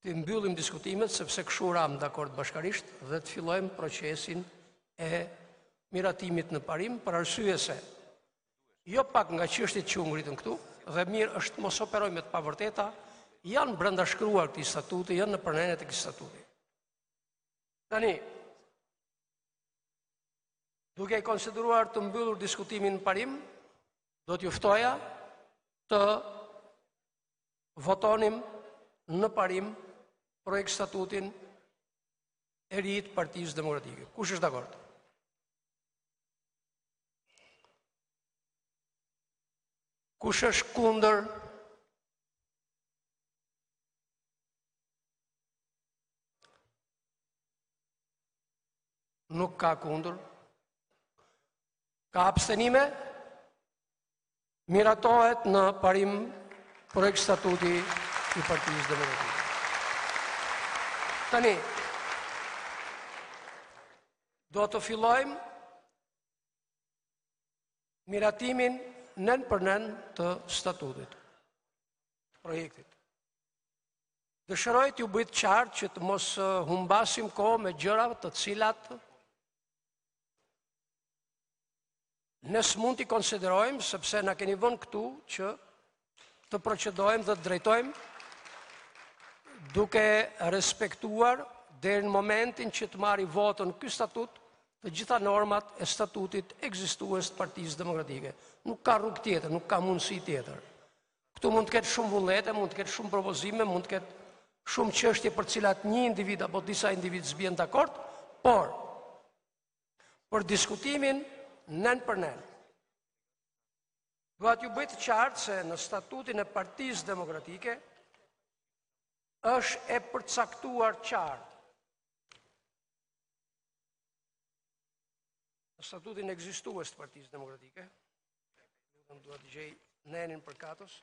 të mbyllim diskutimet sepse kështu ram dakord bashkarisht dhe të fillojmë procesin e miratimit në parim për arsye se jo pak nga çështjet që u ngritën këtu dhe mirë është mos operojmë me të pavërteta, janë brenda shkruar këtij statuti, janë në përnenjet e këtij statuti. Tani, duke konsideruar të mbyllur diskutimin në parim, do t'ju ftoja të votonim në parim projekt statutin e ri të Partisë Demokratike. Kush është dakord? Kush është kundër? Nuk ka kundër. Ka abstenime? Miratohet në parim projekt statuti i Partisë Demokratike. Tani, do të fillojmë miratimin nën për nën të statutit, të projektit. Dëshiroj t'ju bëjt qartë që të mos humbasim kohë me gjëra të cilat ne s'mund t'i konsiderojmë, sepse na keni vënë këtu që të procedojmë dhe të drejtojmë duke respektuar deri në momentin që të marri votën ky statut të gjitha normat e statutit ekzistues të Partisë Demokratike. Nuk ka rrugë tjetër, nuk ka mundësi tjetër. Këtu mund të ketë shumë vullnete, mund të ketë shumë propozime, mund të ketë shumë çështje për cilat një individ apo disa individ s'bien dakord, por për diskutimin nën për nën. Dua t'ju bëj të qartë se në statutin e Partisë Demokratike është e përcaktuar qartë. Në statutin ekzistues të Partisë Demokratike, dua të gjej nenin për katës.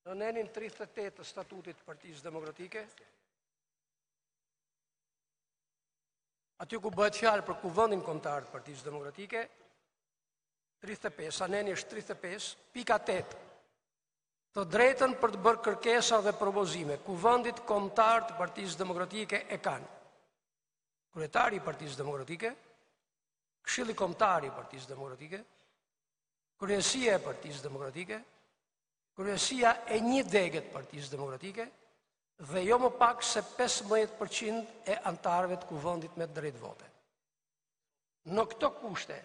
Në nenin 38 të statutit të Partisë Demokratike, aty ku bëhet fjalë për kuvendin kombëtar të Partisë Demokratike, 35, aneni është 35, pika 8, të drejtën për të bërë kërkesa dhe propozime, kuvendit kombëtar të Partisë Demokratike e kanë kryetari i Partisë Demokratike, Këshilli Kombëtar i Partisë Demokratike, Kryesia e Partisë Demokratike, Kryesia e një degë të Partisë Demokratike dhe jo më pak se 15% e antarëve të kuvendit me drejtë vote. Në këto kushte,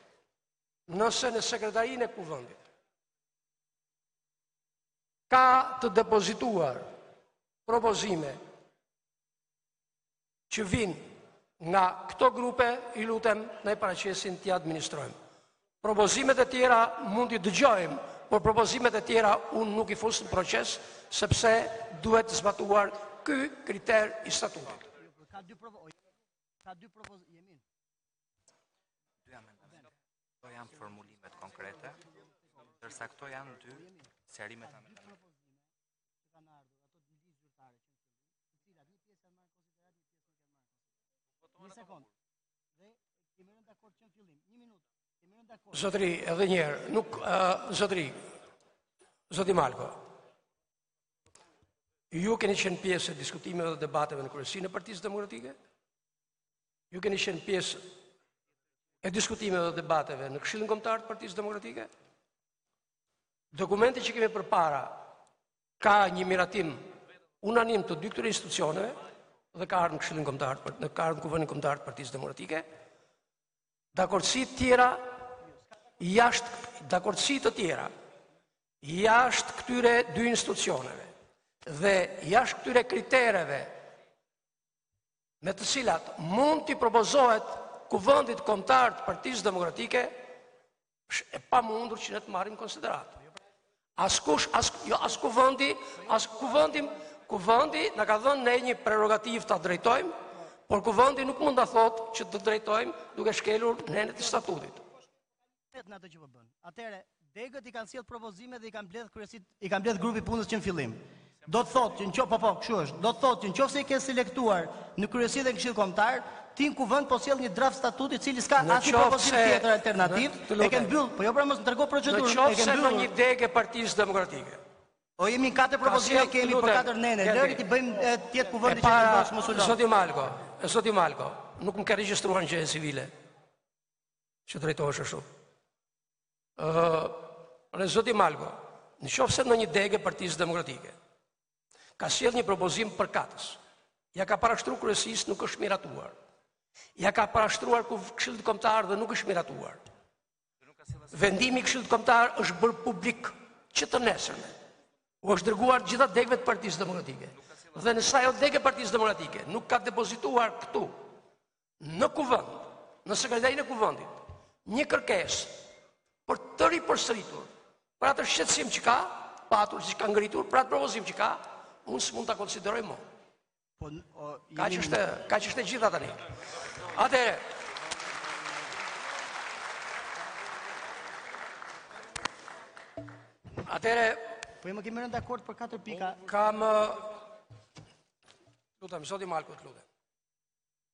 nëse në sekretarinë e kuvendit ka të depozituar propozime që vinë nga këto grupe, i lutem ne paraqesin t'i administrojmë. Propozimet e tjera mund t'i dëgjojmë, por propozimet e tjera unë nuk i fus në proces, sepse duhet zbatuar ky kriter i statutit. Ka dy propozime. Këto janë formulimet konkrete, ndërsa këto janë dy serimet amendamente. Një sekund. Dhe kemi rënë dakord që në fillim. Një minutë. Kemi rënë dakord. Zotëri, edhe një herë, nuk zotëri. Zoti Malko. Ju keni qenë pjesë e diskutimeve dhe debateve në kryesinë e Partisë Demokratike? Ju keni qenë pjesë e diskutimeve dhe debateve në Këshillin Kombëtar të Partisë Demokratike? Dokumenti që kemi përpara ka një miratim unanim të dy këtyre institucioneve dhe ka ardhur në Këshillin Kombëtar, ka ardhur në Kuvendin Kombëtar të Partisë Demokratike. Dakordësi të tjera jashtë këtyre dy institucioneve dhe jashtë këtyre kritereve me të cilat mund t'i propozohet Kuvendit Kombëtar të Partisë Demokratike, është e pamundur që ne të marrim konsiderat. Kuvendi na ka dhënë ne një prerogativë ta drejtojmë, por kuvendi nuk mund ta thotë që të drejtojmë duke shkelur nenet e statutit. Në atë që po bën. Atëherë, degët i kanë sjell propozime dhe i kanë mbledh grupi punës që në fillim. Do të thotë që kështu është. Do të thotë që nëse i ke selektuar në kryesi dhe në Këshill Kombëtar, ti në kuvend po sjell një draft statuti i cili s'ka asnjë propozim tjetër alternativ, e ke mbyll, po jo pra mos tregoj procedurën, e ke mbyll në një degë Partisë Demokratike. O jemi 4 propozime kemi për 4 nene, lëri ti bëjmë tjetë kuvendi që të bësh mos u lë. Zoti Malko, nuk më ka regjistruar në gjëje civile që drejtohesh ashtu. Zoti Malko, nëse në një degë Partisë Demokratike ka sjell një propozim për katës, ja ka parashtruar kryesisë, nuk është miratuar. Ja ka parashtruar Këshillit Kombëtar dhe nuk është miratuar. Vendimi i Këshillit Kombëtar është bërë publik që të nesërme. U është dërguar gjitha degëve të Partisë Demokratike. Dhe nëse ajo degë e Partisë Demokratike nuk ka depozituar këtu, në kuvend, në sekretariatin e kuvendit, një kërkesë për të ripërsëritur, për atë shqetësim që ka patur, që ka ngritur, për atë propozim që ka, unë s'mund ta konsideroj më. Ka që është e gjitha tani. Atere, po më kemi rënë dakord për 4 pika. Kam lutem, zoti Malkut, lutem.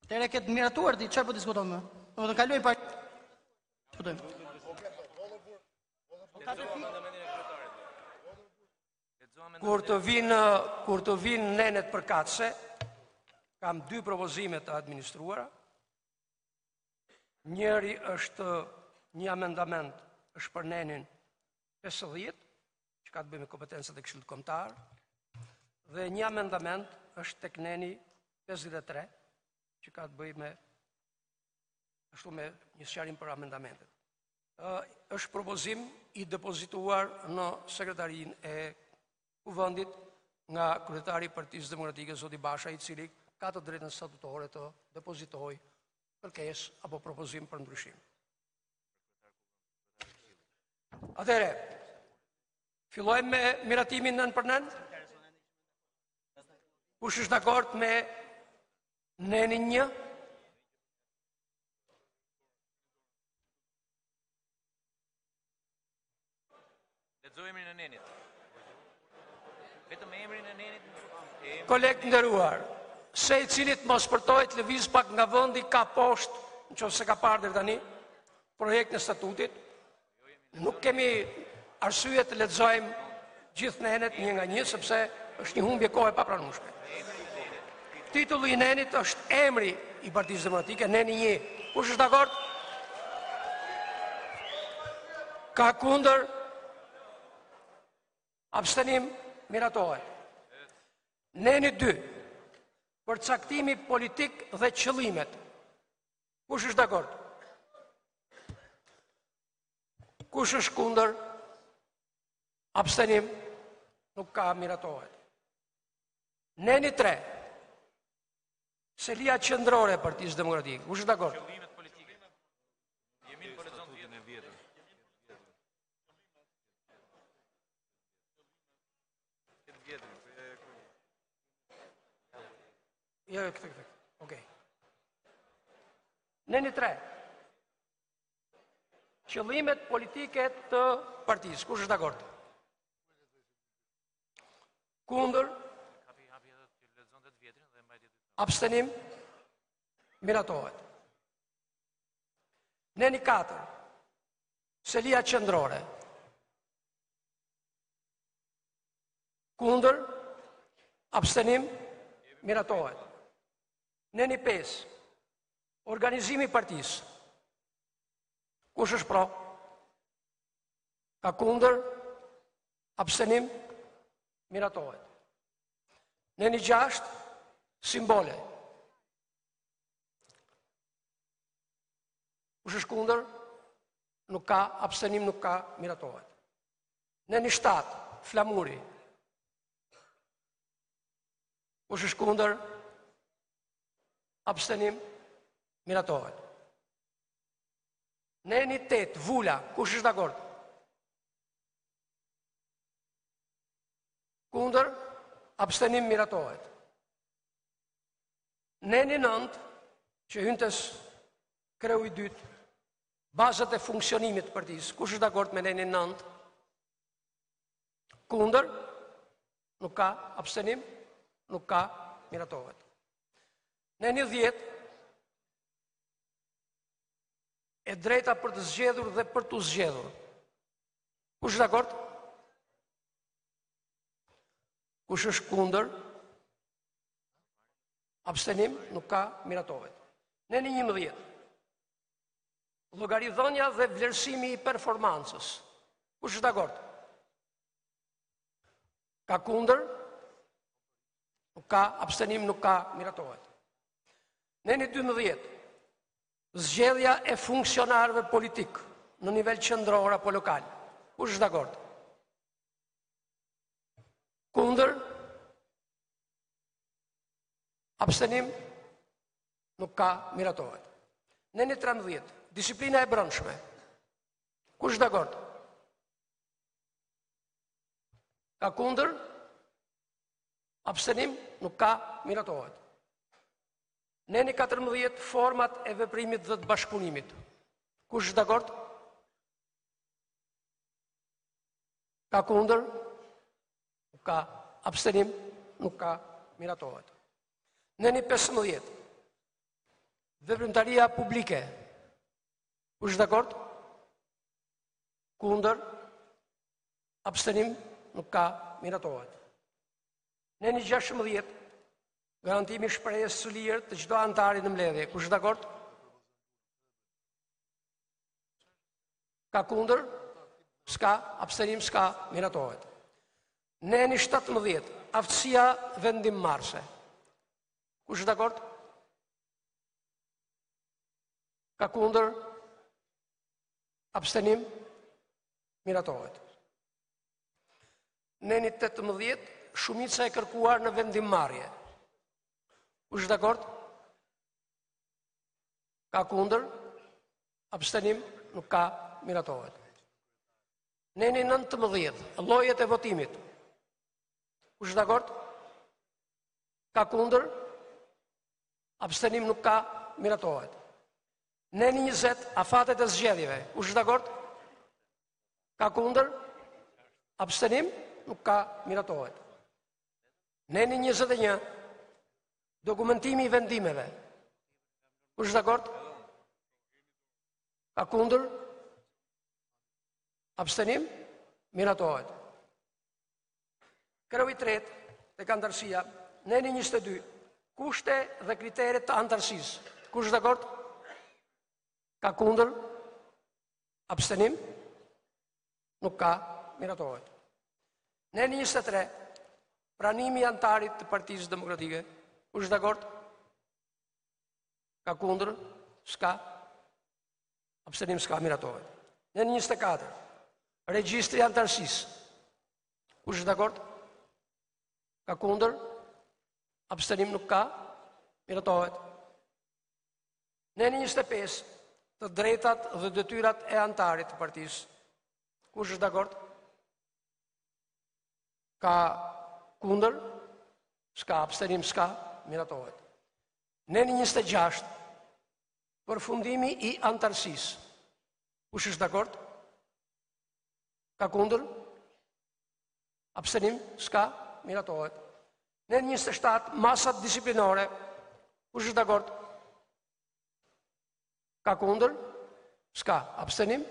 Atere këtë miratuar ti, çfarë po diskutojmë? Do të kaloj pa diskutojmë. Kur të vinë nenet përkatëse, kam 2 propozime të administruara. Njëri është një amendament është për nenin 50, që ka të bëjë me kompetencat e Këshillit Kombëtar, dhe një amendament është tek neni 53, që ka të bëjë me ashtu me një sqarim për amendamentet. Është propozim i depozituar në sekretarinë e kuvendit nga kryetari i Partisë Demokratike zoti Basha, i cili ka të drejtën statutore të depozitojë kërkesë apo propozim për ndryshim. Atere, fillojmë me miratimin nën për nën? Kush është dakord me nenin 1? Lexoj emrin e nenit. Vetëm emrin e nenit. Kolegë nderuar, se i cilit mos përtojt lëviz pak nga vendi ka poshtë, nëse ka parë deri tani, projekt në statutit. Nuk kemi arsye të lexojmë gjithë nenet një nga një, sepse është një humbje kohe papranueshme. Titulli i nenit është emri i Partisë Demokratike, neni 1. Kush është dakord? Ka kundër? Abstenim? Miratohet. Neni 2. Përcaktimi politik dhe qëllimet. Kush është dakord? Kush është kundër? Abstenim? Nuk ka, miratohet. Neni 3. Selia qendrore e Partisë Demokratike. Kush është dakord? Qëllimet politike. Jemi në horizontin e vjetër. Ja, këtë. Okej. Neni 3. Qëllimet politike të partisë. Kush është dakord? Kundër? Abstenim? Miratohet. Neni 4. Selia qendrore. Kundër? Abstenim? Miratohet. Neni 5. Organizimi i partisë. Kush është pro? Ka kundër? Abstenim? Miratohet. Neni 6. Simbole. Kush është kundër? Nuk ka, abstenim nuk ka, miratohet. Neni 7. Flamuri. Kush është kundër? Abstenim? Miratohet. Neni 8. Vula. Kush është dakord? Kundër? Abstenim? Miratohet. Neni 9. Që hyntes kreu i dytë, bazat e funksionimit të partisë. Kush është dakord me neni 9? Kundër? Nuk ka, abstenim? Nuk ka, miratohet. Neni 10. E drejta për të zgjedhur dhe për të zgjedhur. Kush është dakord? Kush është kundër? Abstenim? Nuk ka, miratohet. Neni 11. Llogaridhënia dhe vlerësimi i performancës. Kush është dakord? Ka kundër? Nuk ka, abstenim, nuk ka, miratohet. Neni 12. Zgjedhja e funksionarëve politik në nivel qendror apo lokal. Kush është dakord? Kundër? Abstenim? Nuk ka, miratohet. Neni 13, disiplina e brendshme. Kush është dakord? Ka kundër? Abstenim? Nuk ka, miratohet. Neni 14, format e veprimit dhe të bashkëpunimit. Kush është dakord? Ka kundër? Nuk ka, abstenim? Nuk ka, miratohet. Neni 15, veprimtaria publike. Kush është dakord? Kundër? Abstenim? Nuk ka, miratohet. Neni 16, garantimi shprehjes së lirë të çdo antari në mbledhje. Kush është dakord? Ka kundër? S'ka, abstenim, s'ka, miratohet. Neni 17, aftësia vendimmarrëse. Kush është dakord? Ka kundër? Abstenim? Miratohet. Neni 18, shumica e kërkuar në vendimmarrje. Kush është dakord? Ka kundër? Abstenim? Nuk ka, miratohet. Neni 19, llojet e votimit. Kush është dakord? Ka kundër? Abstenim? Nuk ka, miratohet. Neni 20, afatet e zgjedhjeve. Kush është dakord? Ka kundër? Abstenim? Nuk ka, miratohet. Neni 21, dokumentimi i vendimeve. Kush është dakord? Ka kundër? Abstenim? Miratohet. Kreu i tretë, tek antarësia, neni 22, kushte dhe kriteret të antarësisë. Kush është dakord? Ka kundër? Abstenim? Nuk ka, miratohet. Neni 23, pranimi i antarit të Partisë Demokratike. Kush është dakord? Ka kundër? S'ka. Abstenim, s'ka, miratohet. Neni 24, regjistri i antarësisë. Kush është dakord? Ka kundër? Abstenim, nuk ka, miratohet. Neni 25, të drejtat dhe detyrat e antarit të Partisë. Kush është dakord? Ka kundër? S'ka, abstenim, s'ka, miratohet. Neni 26, përfundimi i antarësisë. Kush është dakord? Ka kundër? Abstenim, s'ka, miratohet. Neni 27, masat disiplinore. Kush është dakord? Ka kundër? S'ka, abstenim?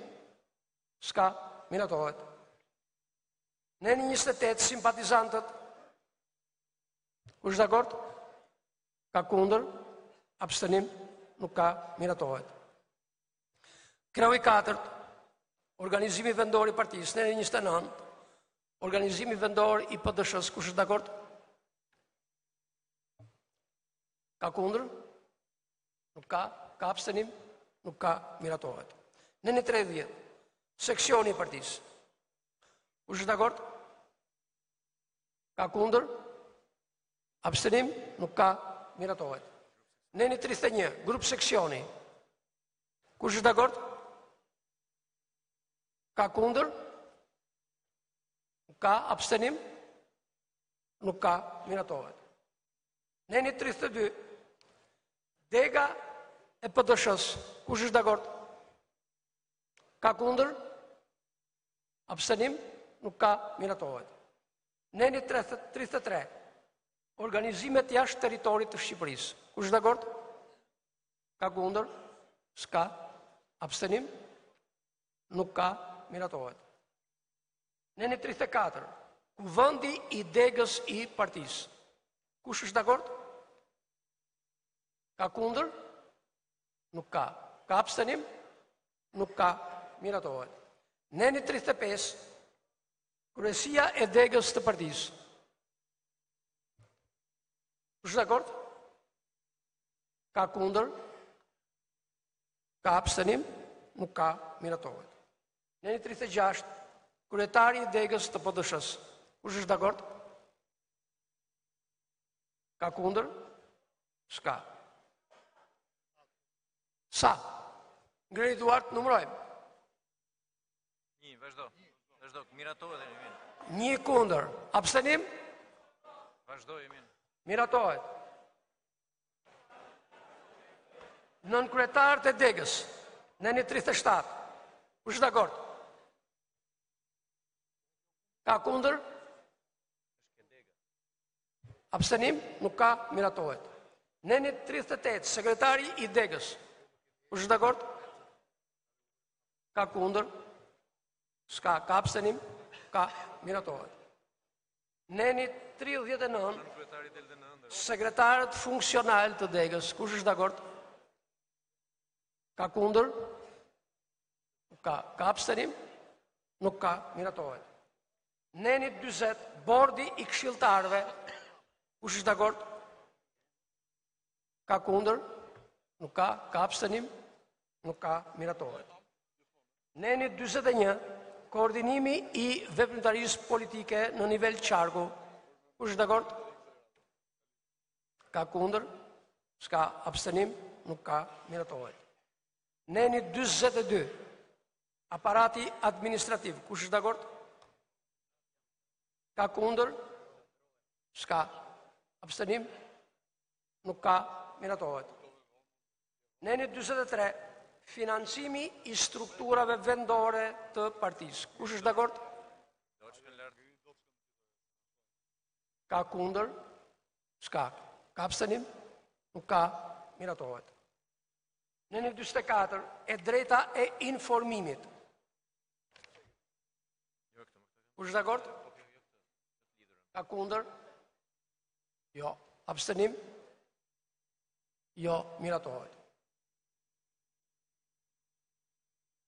S'ka, miratohet. Neni 28, simpatizantët. Kush është dakord? Ka kundër? Abstenim? Nuk ka, miratohet. Kreu i 4, organizimi vendor i Partisë. Neni 29, organizimi vendor i PD-s. Kush është dakord? Ka kundër? Nuk ka, ka abstenim? Nuk ka, miratohet. Neni 30, seksioni i Partisë. Kush është dakord? Ka kundër? Abstenim? Nuk ka, miratohet. Neni 31, grup seksioni. Kush është dakord? Ka kundër? Nuk ka, abstenim? Nuk ka, miratohet. Neni 32, dega e PD-s. Kush është dakord? Ka kundër? Abstenim? Nuk ka, miratohet. Neni 33, organizimet jashtë territorit të Shqipërisë. Kush është dakord? Ka kundër? S'ka, abstenim? Nuk ka, miratohet. Neni 34, kuvendi i degës i Partisë. Kush është dakord? Ka kundër? Nuk ka. Ka abstenim? Nuk ka, miratohet. Neni 35, kryesia e degës të Partisë. Kush është dakord? Ka kundër? Ka abstenim? Nuk ka, miratohet. Neni 36, kryetari i degës të PD-s. Kush është dakord? Ka kundër? S'ka. Sa? Ngreni duart, numërojmë. 1, vazhdo. Vazhdo, miratohet e Emin. 1 kundër. Abstenim? Vazhdo Emin. Miratohet. Nën kryetarët e degës, neni 37. Kush është dakord? Ka kundër? Abstenim? Nuk ka, miratohet. Neni 38, sekretari i degës. Kush është dakord? Ka kundër? S'ka, ka abstenim? Ka, miratohet. Neni 39, sekretarët funksional të degës. Kush është dakord? Ka kundër? Ka abstenim? Nuk ka, miratohet. Neni 40, bordi i këshilltarëve. Kush është dakord? Ka kundër? Nuk ka, ka abstenim? Nuk ka, miratohet. Neni 41, koordinimi i veprimtarisë politike në nivel qarku. Kush është dakord? Ka kundër? S'ka abstenim? Nuk ka, miratohet. Neni 42, aparati administrativ. Kush është dakord? Ka kundër? S'ka. Abstenim? Nuk ka, miratohet. Neni 43, financimi i strukturave vendore të partisë. Kush është dakord? Ka kundër? S'ka. Ka abstenim? Nuk ka, miratohet. Neni 44, e drejta e informimit. Kush është dakord? Ka kundër? Jo. Abstenim? Jo, miratohet.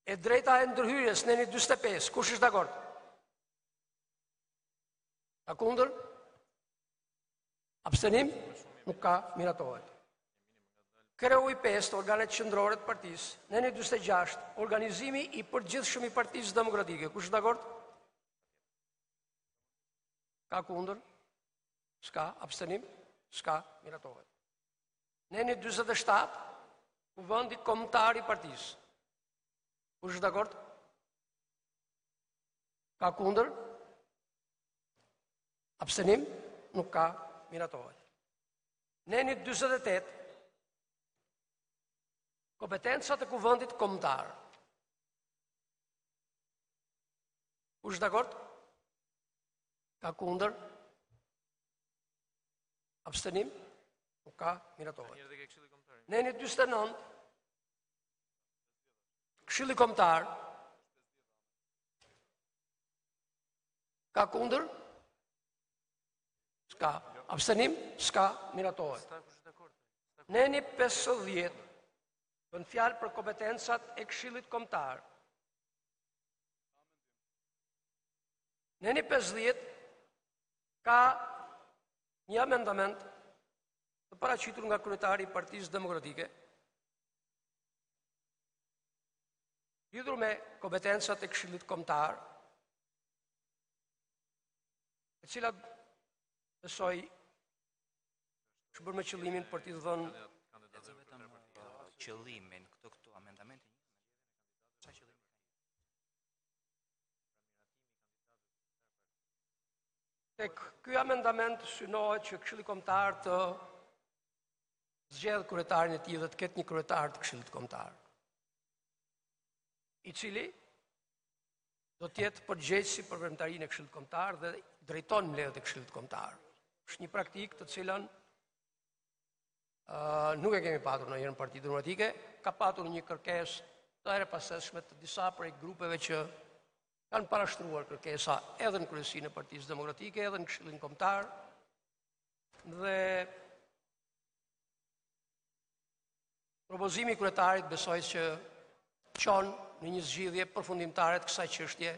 E drejta e ndërhyrjes, neni 45, kush është dakord? Ka kundër? Abstenim? Nuk ka, miratohet. Kreu i 5, organet qendrore të partisë, neni 46, organizimi i përgjithshëm i Partisë Demokratike. Kush është dakord? Ka kundër? S'ka, abstenim? S'ka, miratohet. Neni 47, kuvendi kombëtar i partisë. Kush është dakord? Ka kundër? Abstenim? Nuk ka, miratohet. Neni 48, kompetencat e kuvendit kombëtar. Kush është dakord? Ka kundër? Abstenim? Nuk ka, miratohet. Neni 49, Këshilli Kombëtar. Ka kundër? S'ka. Abstenim? S'ka, miratohet. Neni 50, bën fjalë për kompetencat e Këshillit Kombëtar. Neni 50, ka një amendament të paraqitur nga kryetari i Partisë Demokratike, lidhur me kompetencat e Këshillit Kombëtar, e cilat besoj është bërë me qëllimin për t'i dhënë qëllimin këtu amendamentin. Tek ky amendament synohet që Këshilli Kombëtar të zgjedhë kryetarin e tij dhe të ketë një kryetar të Këshillit Kombëtar, i cili do të jetë përgjegjësi për veprimtarinë e Këshillit Kombëtar dhe drejton mbledhjet e Këshillit Kombëtar. Është një praktikë të cilën nuk e kemi patur në njërën Parti Demokratike, ka patur një kërkesë të erëpaseshme të disa prej grupeve që kanë parashtruar kërkesa edhe në kryesinë e Partisë Demokratike, edhe në Këshillin Kombëtar, dhe propozimi i kryetarit besoj që çon në një zgjidhje përfundimtare të kësaj çështje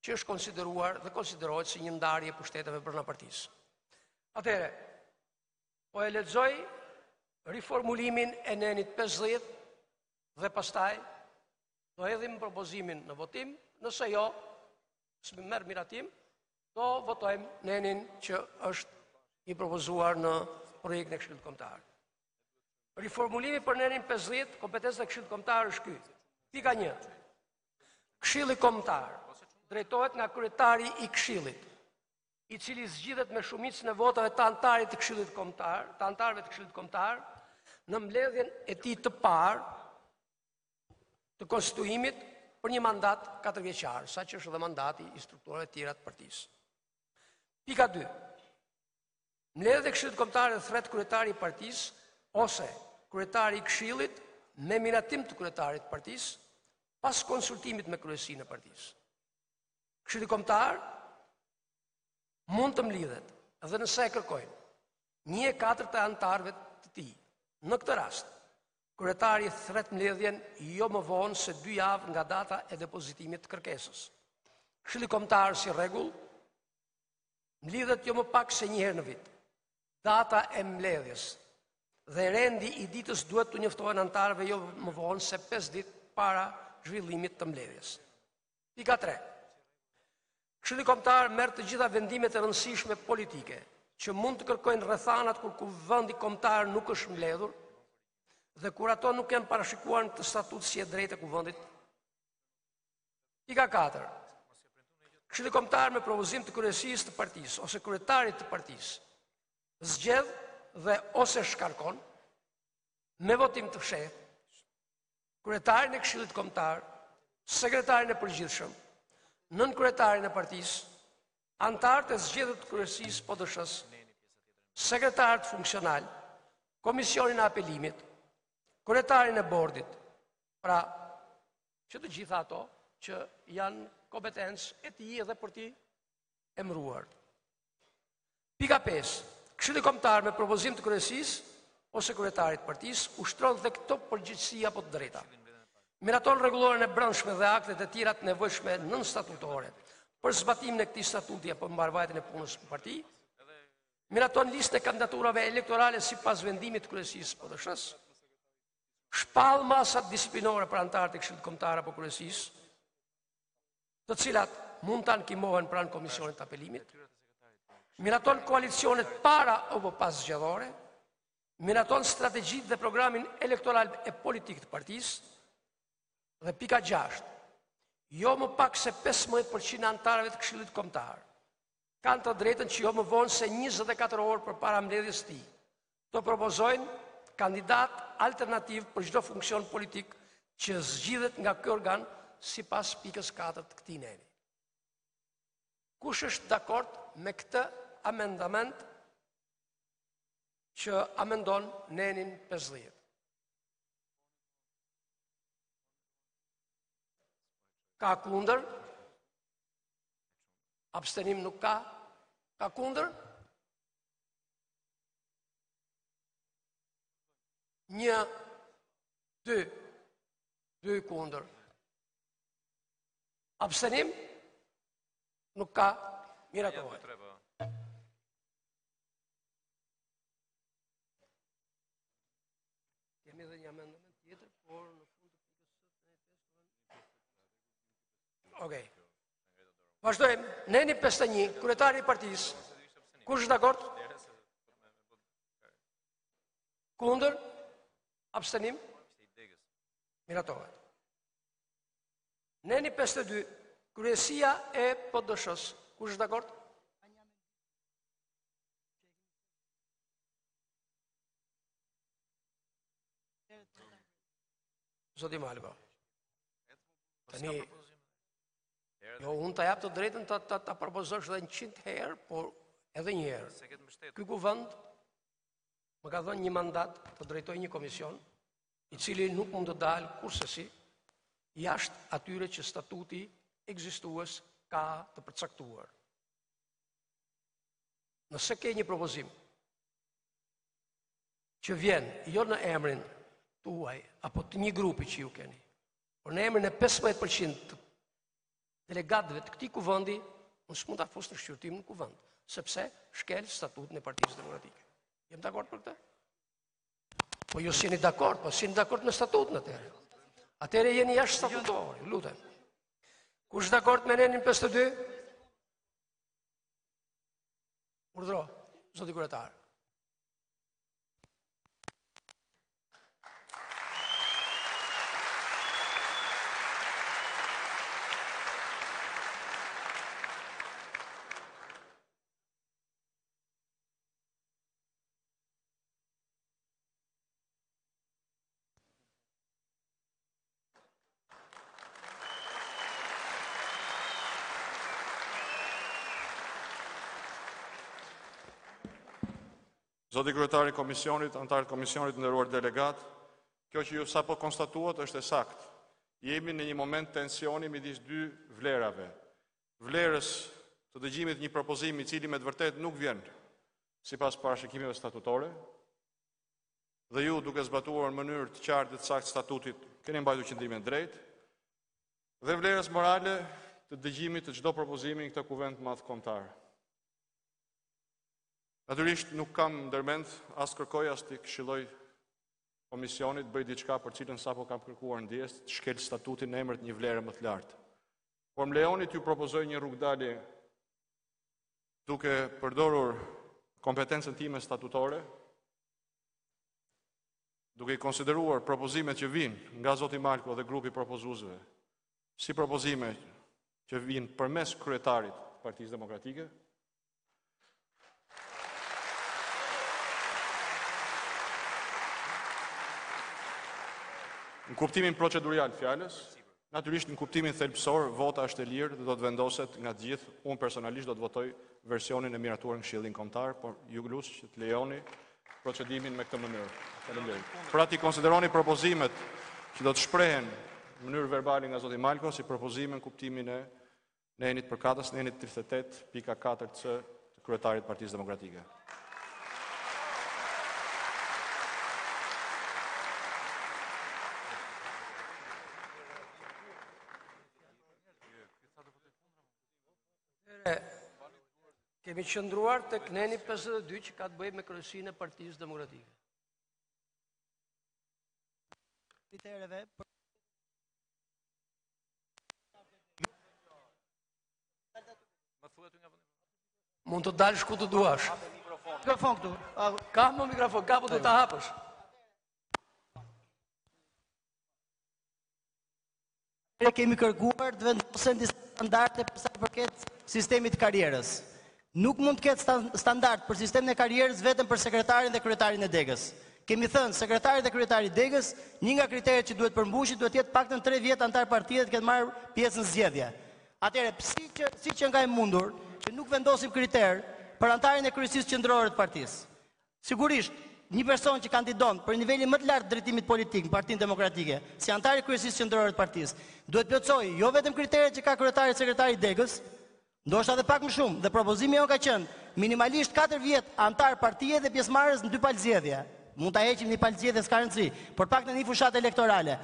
që është konsideruar dhe konsiderohet si një ndarje e pushteteve brenda partisë. Atëherë, po e lexoj riformulimin e nenit 50 dhe pastaj do hedhim propozimin në votim, nëse jo, s'më merr miratim, do votojmë nenin që është i propozuar në projektin e Këshillit Kombëtar. Riformulimi për nenin 50, kompetenca e Këshillit Kombëtar është ky. Pika 1. Këshilli Kombëtar drejtohet nga kryetari i Këshillit, i cili zgjidhet me shumicën e votave të antarëve të Këshillit Kombëtar, në mbledhjen e tij të parë të konstituimit për një mandat 4 vjeçar, saqë është edhe mandati i strukturave të tjera të partisë. Pika 2. Mbledhjet e Këshillit Kombëtar e thret kryetari i partisë ose kryetari i Këshillit me miratim të kryetarit të partisë pas konsultimit me kryesinë e partisë. Këshilli Kombëtar mund të mlidhet edhe nëse e kërkojnë 1/4 të antarëve të tij. Në këtë rast, kryetari thret mbledhjen jo më vonë se 2 javë nga data e depozitimit të kërkesës. Këshilli Kombëtar si rregull mlidhet jo më pak se 1 herë në vit. Data e mbledhjes dhe rendi i ditës duhet të njoftohen antarëve jo më vonë se 5 ditë para zhvillimit të mbledhjes. Pika 3. Këshilli Kombëtar merr të gjitha vendimet e rëndësishme politike që mund të kërkojnë rrethanat kur kuvendi kombëtar nuk është mbledhur dhe kur ato nuk janë parashikuar në të statut si e drejtë e kuvendit. Pika 4. Këshilli Kombëtar me propozim të kryesisë të partisë ose kryetarit të partisë zgjedh dhe ose shkarkon me votim të fshehtë kryetarin e Këshillit Kombëtar, sekretarin e përgjithshëm, nënkryetarin e partisë, antarët e zgjedhur të kryesisë PDSH-s, sekretarët funksional, komisionin e apelimit, kryetarin e bordit, pra që të gjitha ato që janë kompetencë e tij edhe për ti emëruar. Pika 5. Këshilli Kombëtar me propozim të kryesisë ose kryetarit të partisë ushtron dhe këto përgjegjësi apo të drejta. Miraton rregulloren e brendshme dhe aktet e tjera të nevojshme nënstatutore për zbatimin e këtij statuti apo mbarvajtjen e punës në parti. Miraton listën e kandidaturave elektorale sipas vendimit të kryesisë PDSH-s. Shpall masat disiplinore për antarët e Këshillit Kombëtar apo kryesisë, të cilat mund të ankimohen pranë komisionit të apelimit. Miraton koalicionet para apo pas zgjedhore. Miraton strategjitë dhe programin elektoral e politik të partisë. Dhe pika 6. Jo më pak se 15% antarëve të Këshillit Kombëtar kanë të drejtën që jo më vonë se 24 orë përpara mbledhjes së tij të propozojnë kandidat alternativ për çdo funksion politik që zgjidhet nga ky organ sipas pikës 4 të këtij neni. Kush është dakord me këtë amendament që amendon nenin 50? Ka kundër? Abstenim nuk ka? Ka kundër? 1, 2 kundër. Abstenim? Nuk ka? Miratohet. Kemi dhe një amendament tjetër, por në fund të pikës së Okej. Vazhdojmë. Neni 51, kryetari i partisë. Kush është dakord? Kundër? Abstenim? Miratohet. Neni 52, kryesia e PDSH-s. Kush është dakord? Zoti Malba. Tani jo, unë të jap të drejtën të propozosh edhe 100 herë, por edhe një herë. Ky kuvend më ka dhënë një mandat të drejtoj një komision, i cili nuk mund të dalë kursesi jashtë atyre që statuti ekzistues ka të përcaktuar. Nëse ke një propozim që vjen jo në emrin tuaj apo të një grupi që ju keni, por në emrin e 15% të delegatëve të këtij kuvendi, unë s'mund ta fus në shqyrtim në kuvend, sepse shkel statutin e Partisë Demokratike. Jem dakord për këtë? Po ju s'jeni dakord, po s'jeni dakord me statutën atëherë. Atëre jeni jashtë statutori, lutem. Kush dakord me nenin 52? Urdhro, zoti kryetar. Zoti kryetari i komisionit, antarët komisionit, nderuar delegat, kjo që ju sapo konstatuat është e saktë. Jemi në një moment tensioni midis dy vlerave. Vlerës të dëgjimit një propozim i cili me të vërtet nuk vjen sipas parashikimeve statutore, dhe ju duke zbatuar në mënyrë të qartë dhe të saktë statutit, keni mbajtur qëndrimin drejt, dhe vlerës morale të dëgjimit të çdo propozimi në këtë kuvent madh kombëtar. Natyrisht nuk kam ndërmend as kërkoj as të këshilloj komisionit bëj diçka për cilën sapo kam kërkuar ndjes të shkel statutin në emër të një vlere më të lartë. Por më lejoni t'ju propozoj një rrugdalje duke përdorur kompetencën time statutore, duke i konsideruar propozimet që vinë nga zoti Malko dhe grupi propozuesve, si propozime që vinë përmes kryetarit të Partisë Demokratike, në kuptimin procedurial fjalës, natyrisht në kuptimin thelbësor, vota është e lirë dhe do të vendoset nga të gjithë. Unë personalisht do të votoj versionin e miratuar në Këshillin Kombëtar, por ju lutem që të lejoni procedimin me këtë mënyrë. Faleminderit. Pra ti konsideroni propozimet që do të shprehen në mënyrë verbale nga zoti Malko si propozime në kuptimin e nenit përkatës, nenit 38.4c të kryetarit Partisë Demokratike. Kemi qëndruar të kneni 52 që ka të bëjë me kryesinë e Partisë Demokratike. Mund të dalësh ku të duash. Mikrofon këtu. Ka më mikrofon, ka po të ta hapësh. Kemi kërkuar të vendosen disa standarde për sa i përket sistemit të karrierës. Nuk mund të ketë standard për sistemin e karrierës vetëm për sekretarin dhe kryetarin e degës. Kemi thënë, sekretari dhe kryetari i degës, një nga kriteret që duhet përmbushit duhet jetë paktën 3 vjet antar partie të ketë marrë pjesë në zgjedhje. Atëherë, si që nga e mundur që nuk vendosim kriter për antarin e kryesisë qendrore të partisë. Sigurisht, një person që kandidon për nivelin më të lartë drejtimit politik në Partinë Demokratike, si antari i kryesisë qendrore të partisë, duhet plotësojë jo vetëm kriteret që ka kryetari dhe sekretari i degës, ndoshta edhe pak më shumë, dhe propozimi jon ka qenë minimalisht 4 vjet antar partie dhe pjesëmarrës në 2 palë zgjedhje. Mund ta heqim një palë zgjedhje s'ka rëndësi, por pak në një fushatë elektorale.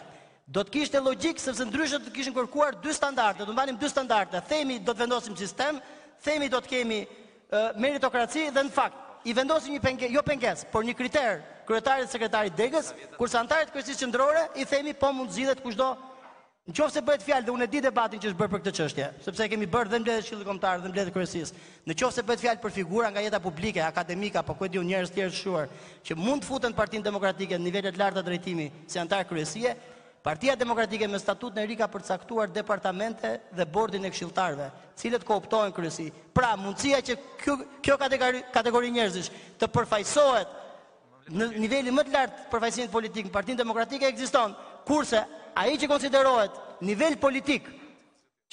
Do të kishte logjik sepse ndryshe do të kishin kërkuar 2 standarde, do të mbanim 2 standarde. Themi do të vendosim sistem, themi do të kemi meritokraci dhe në fakt i vendosim një pengesë, por një kriter kryetarit dhe sekretarit degës, kurse antarit kryesisë qendrore i themi po mund zgjidhet kushdo. Nëse bëhet fjalë dhe unë e di debatin që është bërë për këtë çështje, sepse kemi bërë dhe mbledhje Këshillit Kombëtar dhe mbledhje kryesisë. Nëse bëhet fjalë për figura nga jeta publike, akademike apo ku e diun njerëz të tjerë të shuar që mund të futen në Partinë Demokratike në nivele të larta drejtimi si antar kryesie, Partia Demokratike me statut në ri ka përcaktuar departamente dhe bordin e këshilltarëve, cilët kooptohen kryesi. Pra, mundësia që kjo kategori njerëzish të përfaqësohet në nivelin më të lartë përfaqësimit politik në Partinë Demokratike ekziston, kurse ai që konsiderohet nivel politik,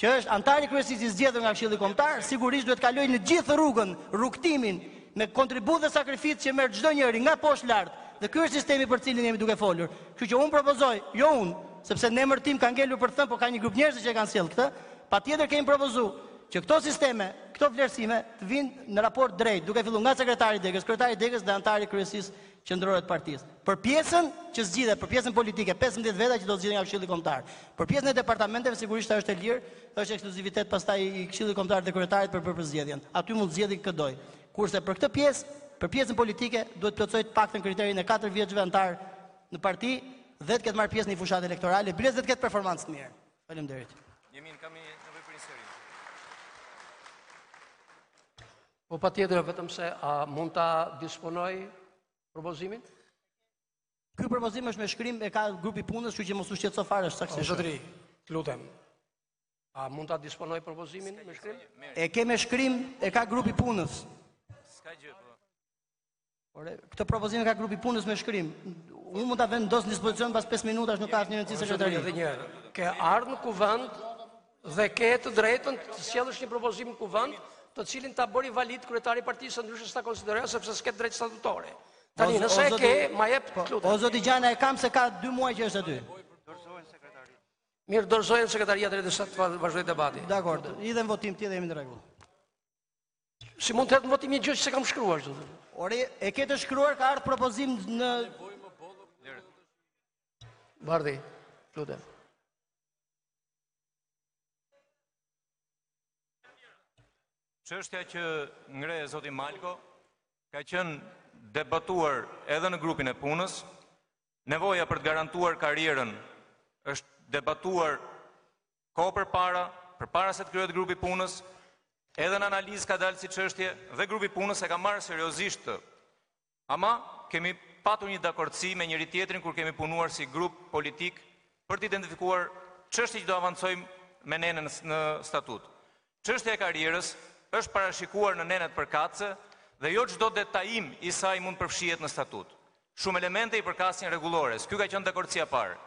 që është antari kryesisë i zgjedhur nga Këshilli Kombëtar, sigurisht duhet kalojë në gjithë rrugën, rrugtimin me kontribut dhe sakrificë që merr çdo njeri nga poshtë lart. Dhe ky është sistemi për cilin jemi duke folur. Kështu që unë propozoj, jo unë, sepse në emër tim kanë ngelur për të thënë, por ka një grup njerëzish që kanë sjellë këtë, patjetër kemi propozuar që këto sisteme, këto vlerësime të vinë në raport drejt, duke filluar nga sekretari i degës, kryetari i degës dhe antari i kryesisë qendrore të partisë. Për pjesën që zgjidhet, për pjesën politike, 15 veta që do të zgjidhen nga Këshilli Kombëtar. Për pjesën e departamenteve sigurisht është e lirë, është ekskluzivitet pastaj i Këshillit Kombëtar dhe kryetarit për zgjedhjen. Aty mund zgjedhë këtë doj. Kurse për këtë pjesë, për pjesën politike duhet plotësoj të paktën kriterin e 4 vjeçëve antar në parti, dhe të ketë marrë pjesë në një fushatë elektorale, biles dhe të ketë performancë të mirë. Faleminderit. Kam një nevojë për një seri. Po patjetër, vetëm se a mund ta disponoj propozimin? Ky propozim është me shkrim e ka grupi punës, kështu që mos u shqetëso fare, është saktësisht. Zotëri, lutem. A mund ta disponoj propozimin me shkrim? E ke me shkrim, e ka grupi punës. S'ka gjë, po. Ore, këtë propozim ka grupi punës me shkrim. Unë mund ta vendos në dispozicion pas 5 minutash, nuk ka asnjë rëndësi sekretari. Edhe një herë, ke ardhur në kuvend dhe ke të drejtën të sjellësh një propozim në kuvend, të cilin ta bëri valid kryetari i partisë, ndryshe s'ta konsideroj sepse s'ke drejt statutore. Tani nëse e ke, ma jep lutem. O zoti Gjana, e kam se ka 2 muaj që është aty. Mirë, dorëzohen sekretariat dhe sa të vazhdoj debati. Dakor, idhem votim ti dhe jemi në rregull. Si mund të jetë në votim një gjë që se kam shkruar, zoti? Ore, e ke të shkruar, ka ardhur propozim në Bardhi, lutem. Çështja që ngre zoti Malko ka qenë debatuar edhe në grupin e punës, nevoja për të garantuar karrierën është debatuar kohë përpara se të krijohet grupi i punës, edhe në analizë ka dalë si çështje dhe grupi i punës e ka marrë seriozisht të. Ama kemi patur një dakordsi me njëri tjetrin kur kemi punuar si grup politik për të identifikuar çështje që do avancojmë me nenën në statut. Çështja e karrierës është parashikuar në nenet përkatëse dhe jo çdo detajim i saj mund përfshihet në statut. Shumë elemente i përkasin rregullores. Ky ka qenë dakordsia e parë.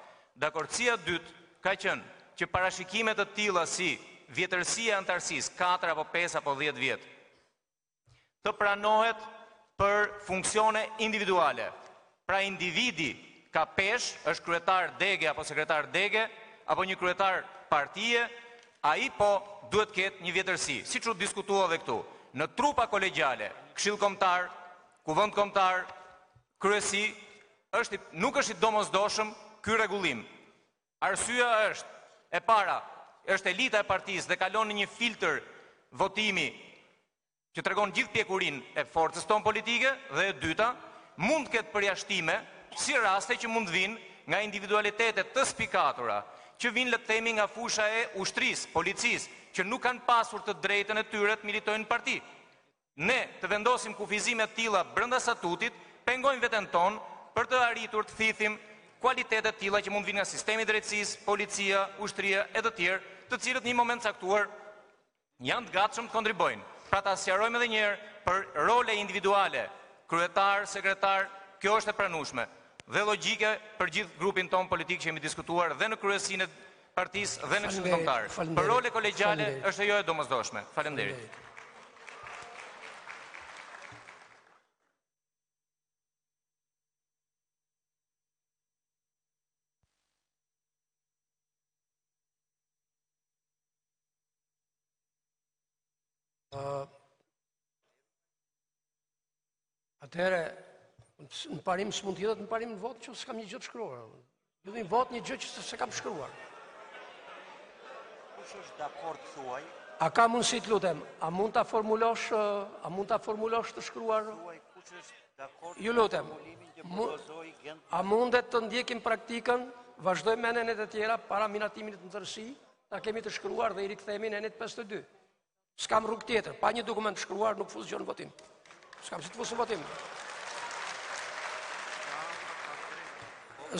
Dakordsia e dytë ka qenë që parashikimet të tilla si vjetërsia e antarësisë, 4 apo 5 apo 10 vjet, të pranohet për funksione individuale. Pra individi ka pesh, është kryetar dege apo sekretar dege, apo një kryetar partie, ai po duhet ketë një vjetërsi, siç u diskutua edhe këtu. Në trupa kolegjale, Këshill Kombëtar, Kuvend Kombëtar, kryesi, nuk është i domosdoshëm ky rregullim. Arsyeja është e para, është elita e partisë dhe kalon në një filtr votimi që tregon gjithë pjekurinë e forcës tonë politike, dhe e dyta, mund të ketë përjashtime si raste që mund vinë nga individualitete të spikatura, që vinë le të themi nga fusha e ushtrisë, policisë, që nuk kanë pasur të drejtën e tyre të militojnë në parti. Ne të vendosim kufizime të tilla brenda statutit, pengojmë veten tonë për të arritur të thithim kualitetet tilla që mund vinë nga sistemi i drejtësisë, policia, ushtria e të tjerë, të cilët në një moment caktuar janë të gatshëm të kontribojnë. Pra ta sqarojmë edhe një herë për role individuale, kryetar, sekretar, kjo është e pranueshme dhe logjike për gjithë grupin ton politik që jemi diskutuar dhe në kryesinë e partisë dhe në Këshillin Kombëtar. Për role kolegjale është jo e domosdoshme. Faleminderit. Atëherë, në parim s'mund të jetë në parim në vot që s'kam një gjë të shkruar. Jo në vot një gjë që se kam shkruar. Kush është dakord thuaj? A ka mundësi të lutem? A mund ta formulosh të shkruar? Kush është dakord? Ju lutem. A mundet të ndjekim praktikën, vazhdojmë me nenet e tjera para minatimit në tërësi, ta kemi të shkruar dhe i rikthehemi në nenet 52. S'kam rrugë tjetër, pa një dokument të shkruar nuk fuzion votim. S'kam si të fusin votim.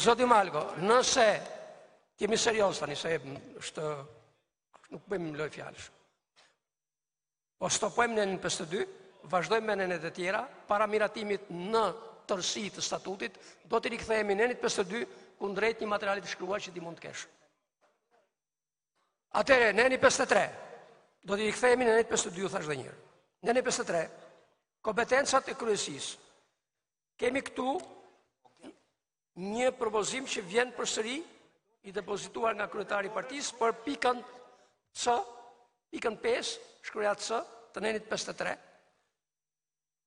Zoti Malko, nëse jemi serios tani, se është nuk bëjmë loj fjalësh. Po stopojmë në 52, vazhdojmë me nenet e tjera, para miratimit në tërësi të statutit, do të rikthehemi në 52 kundrejt një materialit të shkruar që ti mund të kesh. Atëre, në 53, do të rikthehemi në 52, thash dhe njërë. Në 53, kompetencat e kryesisë. Kemi këtu një propozim që vjen përsëri i depozituar nga kryetari i partisë për pikën C, pikën 5, shkruaj C të nenit 53,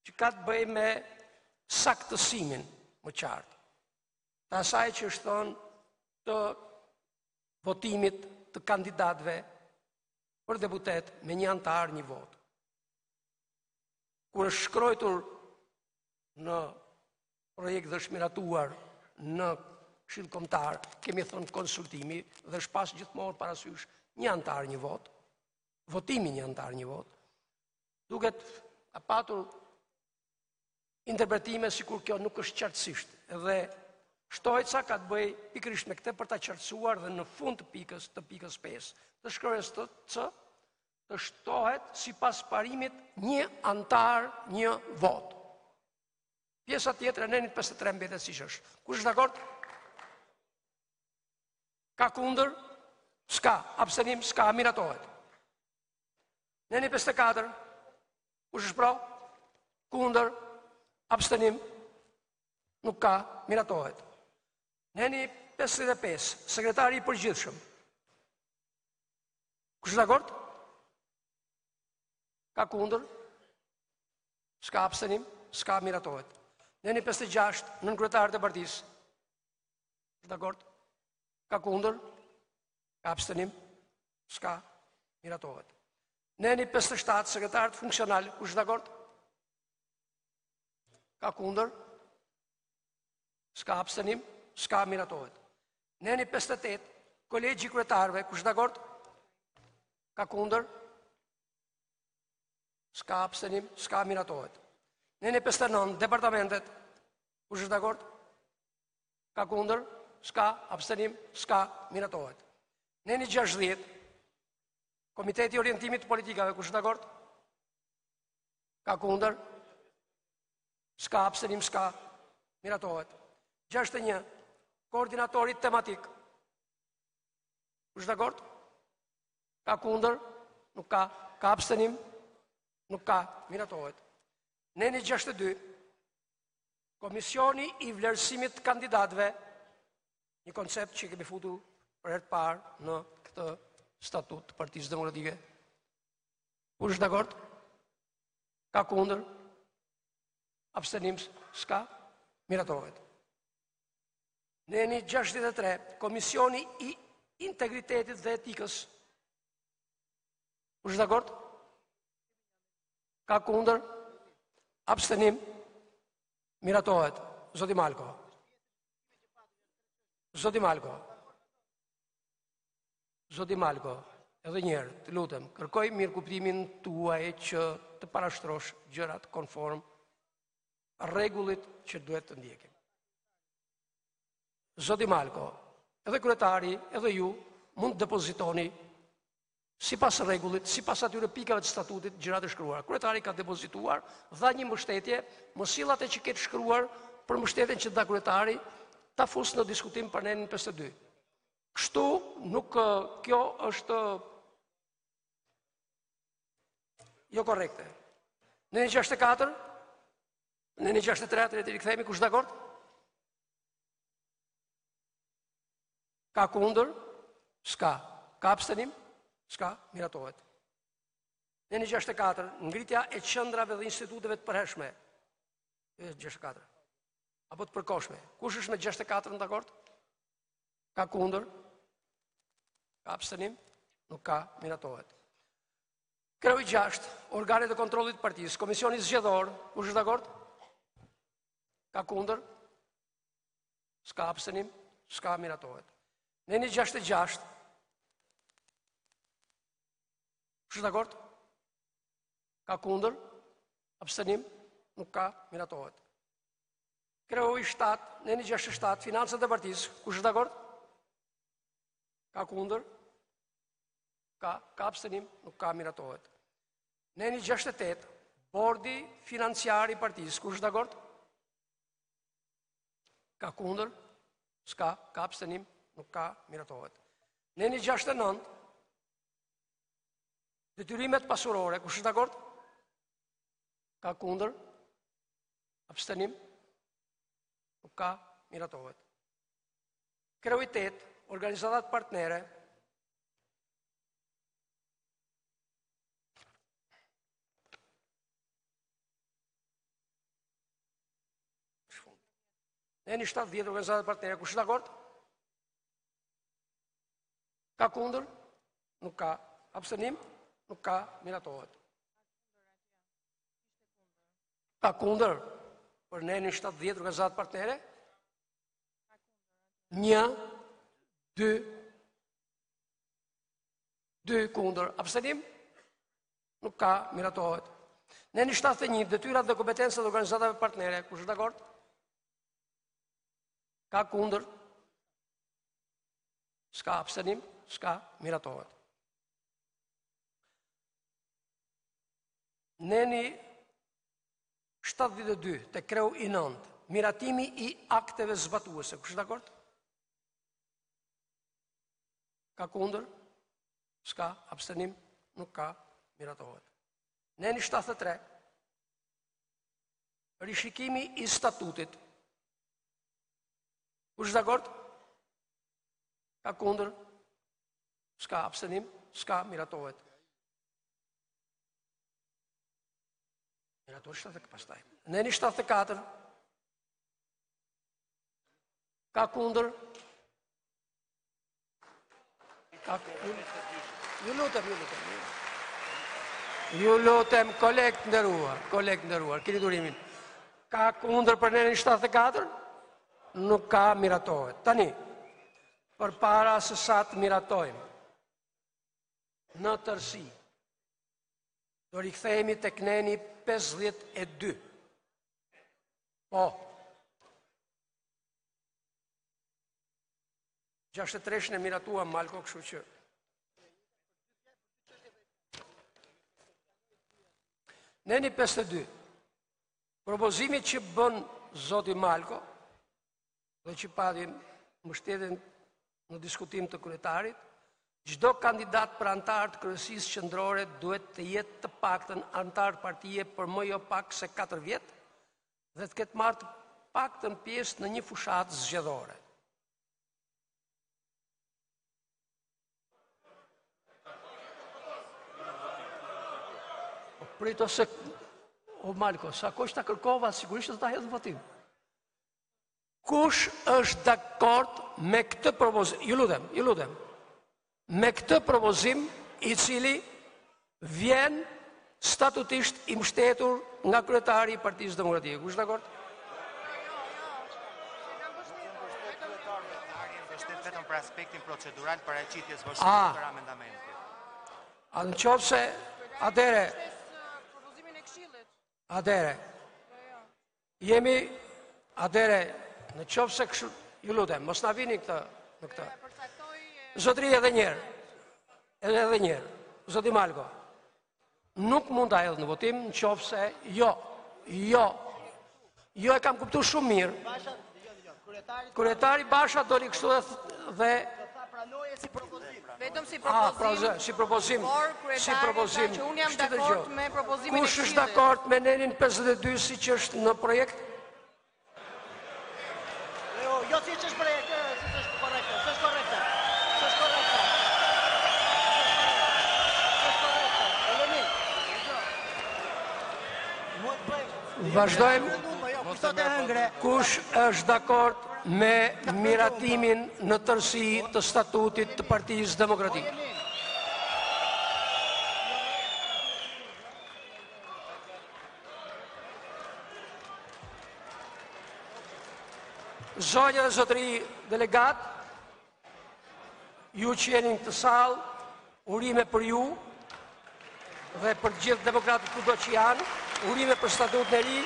që ka të bëjë me saktësimin më qartë. Të asaj që është thënë të votimit të kandidatëve për deputet me një antar një vot. Kur është shkruar në projekt dhe shmiratuar në Këshilli Kombëtar, kemi thënë konsultimi dhe shpas gjithmonë parasysh një antar një vot, votimi një antar një vot, duket ka patur interpretime sikur kjo nuk është qartësisht, edhe shtojca ka të bëj pikërisht me këtë për ta qartësuar dhe në fund të pikës 5 të shkronjës të C të shtohet sipas parimit një antar një vot. Pjesa tjetër e nenit 53 mbetet siç është. Kush është dakord? Ka kundër? S'ka. Abstenim? S'ka. Miratohet. Neni 54. Kush është pro? Kundër? Abstenim? Nuk ka. Miratohet. Neni 55. Sekretari i përgjithshëm. Kush është dakord? Ka kundër? S'ka. Abstenim? S'ka. Miratohet. Neni 56. Nën kryetarët e partisë. Është dakord? Ka kundër? Ka abstenim? S'ka. Miratohet. Neni 57, sekretarët funksional, kush është dakord? Ka kundër? S'ka abstenim? S'ka. Miratohet. Neni 58, kolegji kryetarëve, kush është dakord? Ka kundër? S'ka abstenim? S'ka. Miratohet. Neni 59, departamentet, kush është dakord? Ka kundër? S'ka. Abstenim? S'ka. Miratohet. Neni 60, Komiteti i Orientimit të Politikave, kush është dakord? Ka kundër? S'ka. Abstenim? S'ka. Miratohet. 61, koordinatorit tematik, kush është dakord? Ka kundër? Nuk ka. Ka abstenim? Nuk ka. Miratohet. Neni 62, Komisioni i vlerësimit të kandidatëve, një koncept që kemi futur për herë të parë në këtë statut të Partisë Demokratike. Kush është dakord? Ka kundër? Abstenim? S'ka. Miratohet. Neni 63, Komisioni i Integritetit dhe Etikës. Kush është dakord? Ka kundër? Abstenim? Miratohet. Zoti Malko. Zoti Malko. Zoti Malko, edhe njerë, të lutem, kërkoj mirë kuptimin tuaj që të parashtrosh gjërat konform rregullit që duhet të ndjekim. Zoti Malko, edhe kryetari, edhe ju mund të depozitoni sipas rregullit, sipas atyre pikave të statutit gjërat e shkruara. Kryetari ka depozituar, dha një mbështetje, mos sill atë që ketë shkruar për mbështetjen që dha kryetari, ta fus në diskutim për nenin 52. Kështu nuk kjo është jo korrekte. Neni 64, neni 63, të rikthehemi, kush dakord? Ka kundër? S'ka. Ka abstenim? S'ka. Miratohet. Neni 64, ngritja e qendrave dhe instituteve të përhershme. 64. Apo të përkohshme. Kush është me 64 dakord? Ka kundër? Ka abstenim? Nuk ka. Miratohet. Kreu i 6, organet e kontrollit të partisë, komisioni zgjedhor, kush është dakord? Ka kundër? S'ka. Abstenim? S'ka. Miratohet. Neni 66, kush është dakord? Ka kundër? Abstenim? Nuk ka. Miratohet. Kreu i 7, neni 67, financët e partisë, kush është dakord? Ka kundër? Ka. Ka abstenim? Nuk ka. Miratohet. Neni 68, bordi financiar i partisë, kush është dakord? Ka kundër? S'ka. Ka abstenim? Nuk ka. Miratohet. Neni 69, detyrimet pasurore, kush është dakord? Ka kundër? Abstenim? Nuk ka. Miratohet. Kreu i 8, organizatat partnere, neni 70, organizatat partnere, kush është dakord? Ka kundër? Nuk ka. Abstenim? Nuk ka. Miratohet. Ka kundër për neni 70, organizatat partnere? 1, 2 kundër. Abstenim? Nuk ka, miratohet. Neni 71, detyrat dhe kompetencat e organizatave partnere. Kush është dakord? Ka kundër? S'ka abstenim? S'ka, miratohet. Neni 72, te kreu i 9, miratimi i akteve zbatuese. Kush është dakord? Ka kundër? S'ka, abstenim? Nuk ka, miratohet. Neni 73, rishikimi i statutit. Kush është dakord? Ka kundër? S'ka, abstenim? S'ka, miratohet. Miratohet 74 pastaj. Neni 74, ka kundër? Ka kundër? Ju lutem, koleg nderuar, keni durimin. Ka kundër për nenin 74? Nuk ka, miratohet. Tani, për para se sa të miratojmë, në tërsi, do rikthehemi tek neni 52. Po. 63 e miratuam, Malko, kështu që. Neni 52. Propozimi që bën zoti Malko, dhe që padim mbështetjen në diskutim të kryetarit, çdo kandidat për antar të kryesisë qendrore duhet të jetë të paktën antar partie për më jo pak se 4 vjet dhe të ketë marrë të paktën pjesë në një fushatë zgjedhore. Prito se, o Malko, sa kush ta kërkova, sigurisht të ta hedhë në votim. Kush është dakord me këtë propozim, ju lutem, me këtë propozim i cili vjen statutisht i mbështetur nga kryetari i Partisë Demokratike. Kush dakord? Vetëm për aspektin procedural paraqitjes vështirësisë për amendamentin. A në qoftë se në qoftë se kështu, ju lutem, mos na vini në këtë. Zotri edhe njerë, zoti Malko, nuk mund ta hedh në votim në qoftë se jo e kam kuptuar shumë mirë. Kryetari Basha doli kështu dhe vetëm si propozim. Por kryetari që unë jam dakord me propozimin e Kush është dakord me nenin 52 siç është në projekt? Jo, si që është projekt, si që është korrekte, së është korrekte. Vazhdojmë. Kush është dakord me miratimin në tërësi të statutit të Partisë Demokratike? Zonja dhe zotëri delegat, ju që jeni në këtë salë, urime për ju dhe për gjithë demokratët kudo që janë, urime për statutën e ri.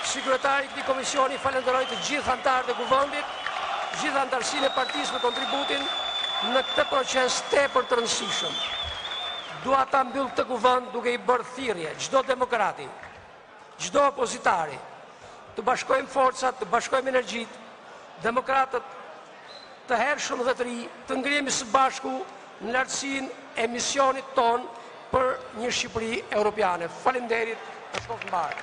Sekretari i këtij komisioni falenderoj të gjithë anëtarët e kuvendit, gjithë anëtarësinë e partisë për kontributin në këtë proces tepër të rëndësishëm. Dua ta mbyll këtë kuvend duke i bërë thirrje çdo demokrati, çdo opozitari, të bashkojmë forcat, të bashkojmë energjitë, demokratët të hershëm dhe të ri, të ngrihemi së bashku në lartësinë e misionit ton për një Shqipëri europiane. Faleminderit, të shkoftë mbarë.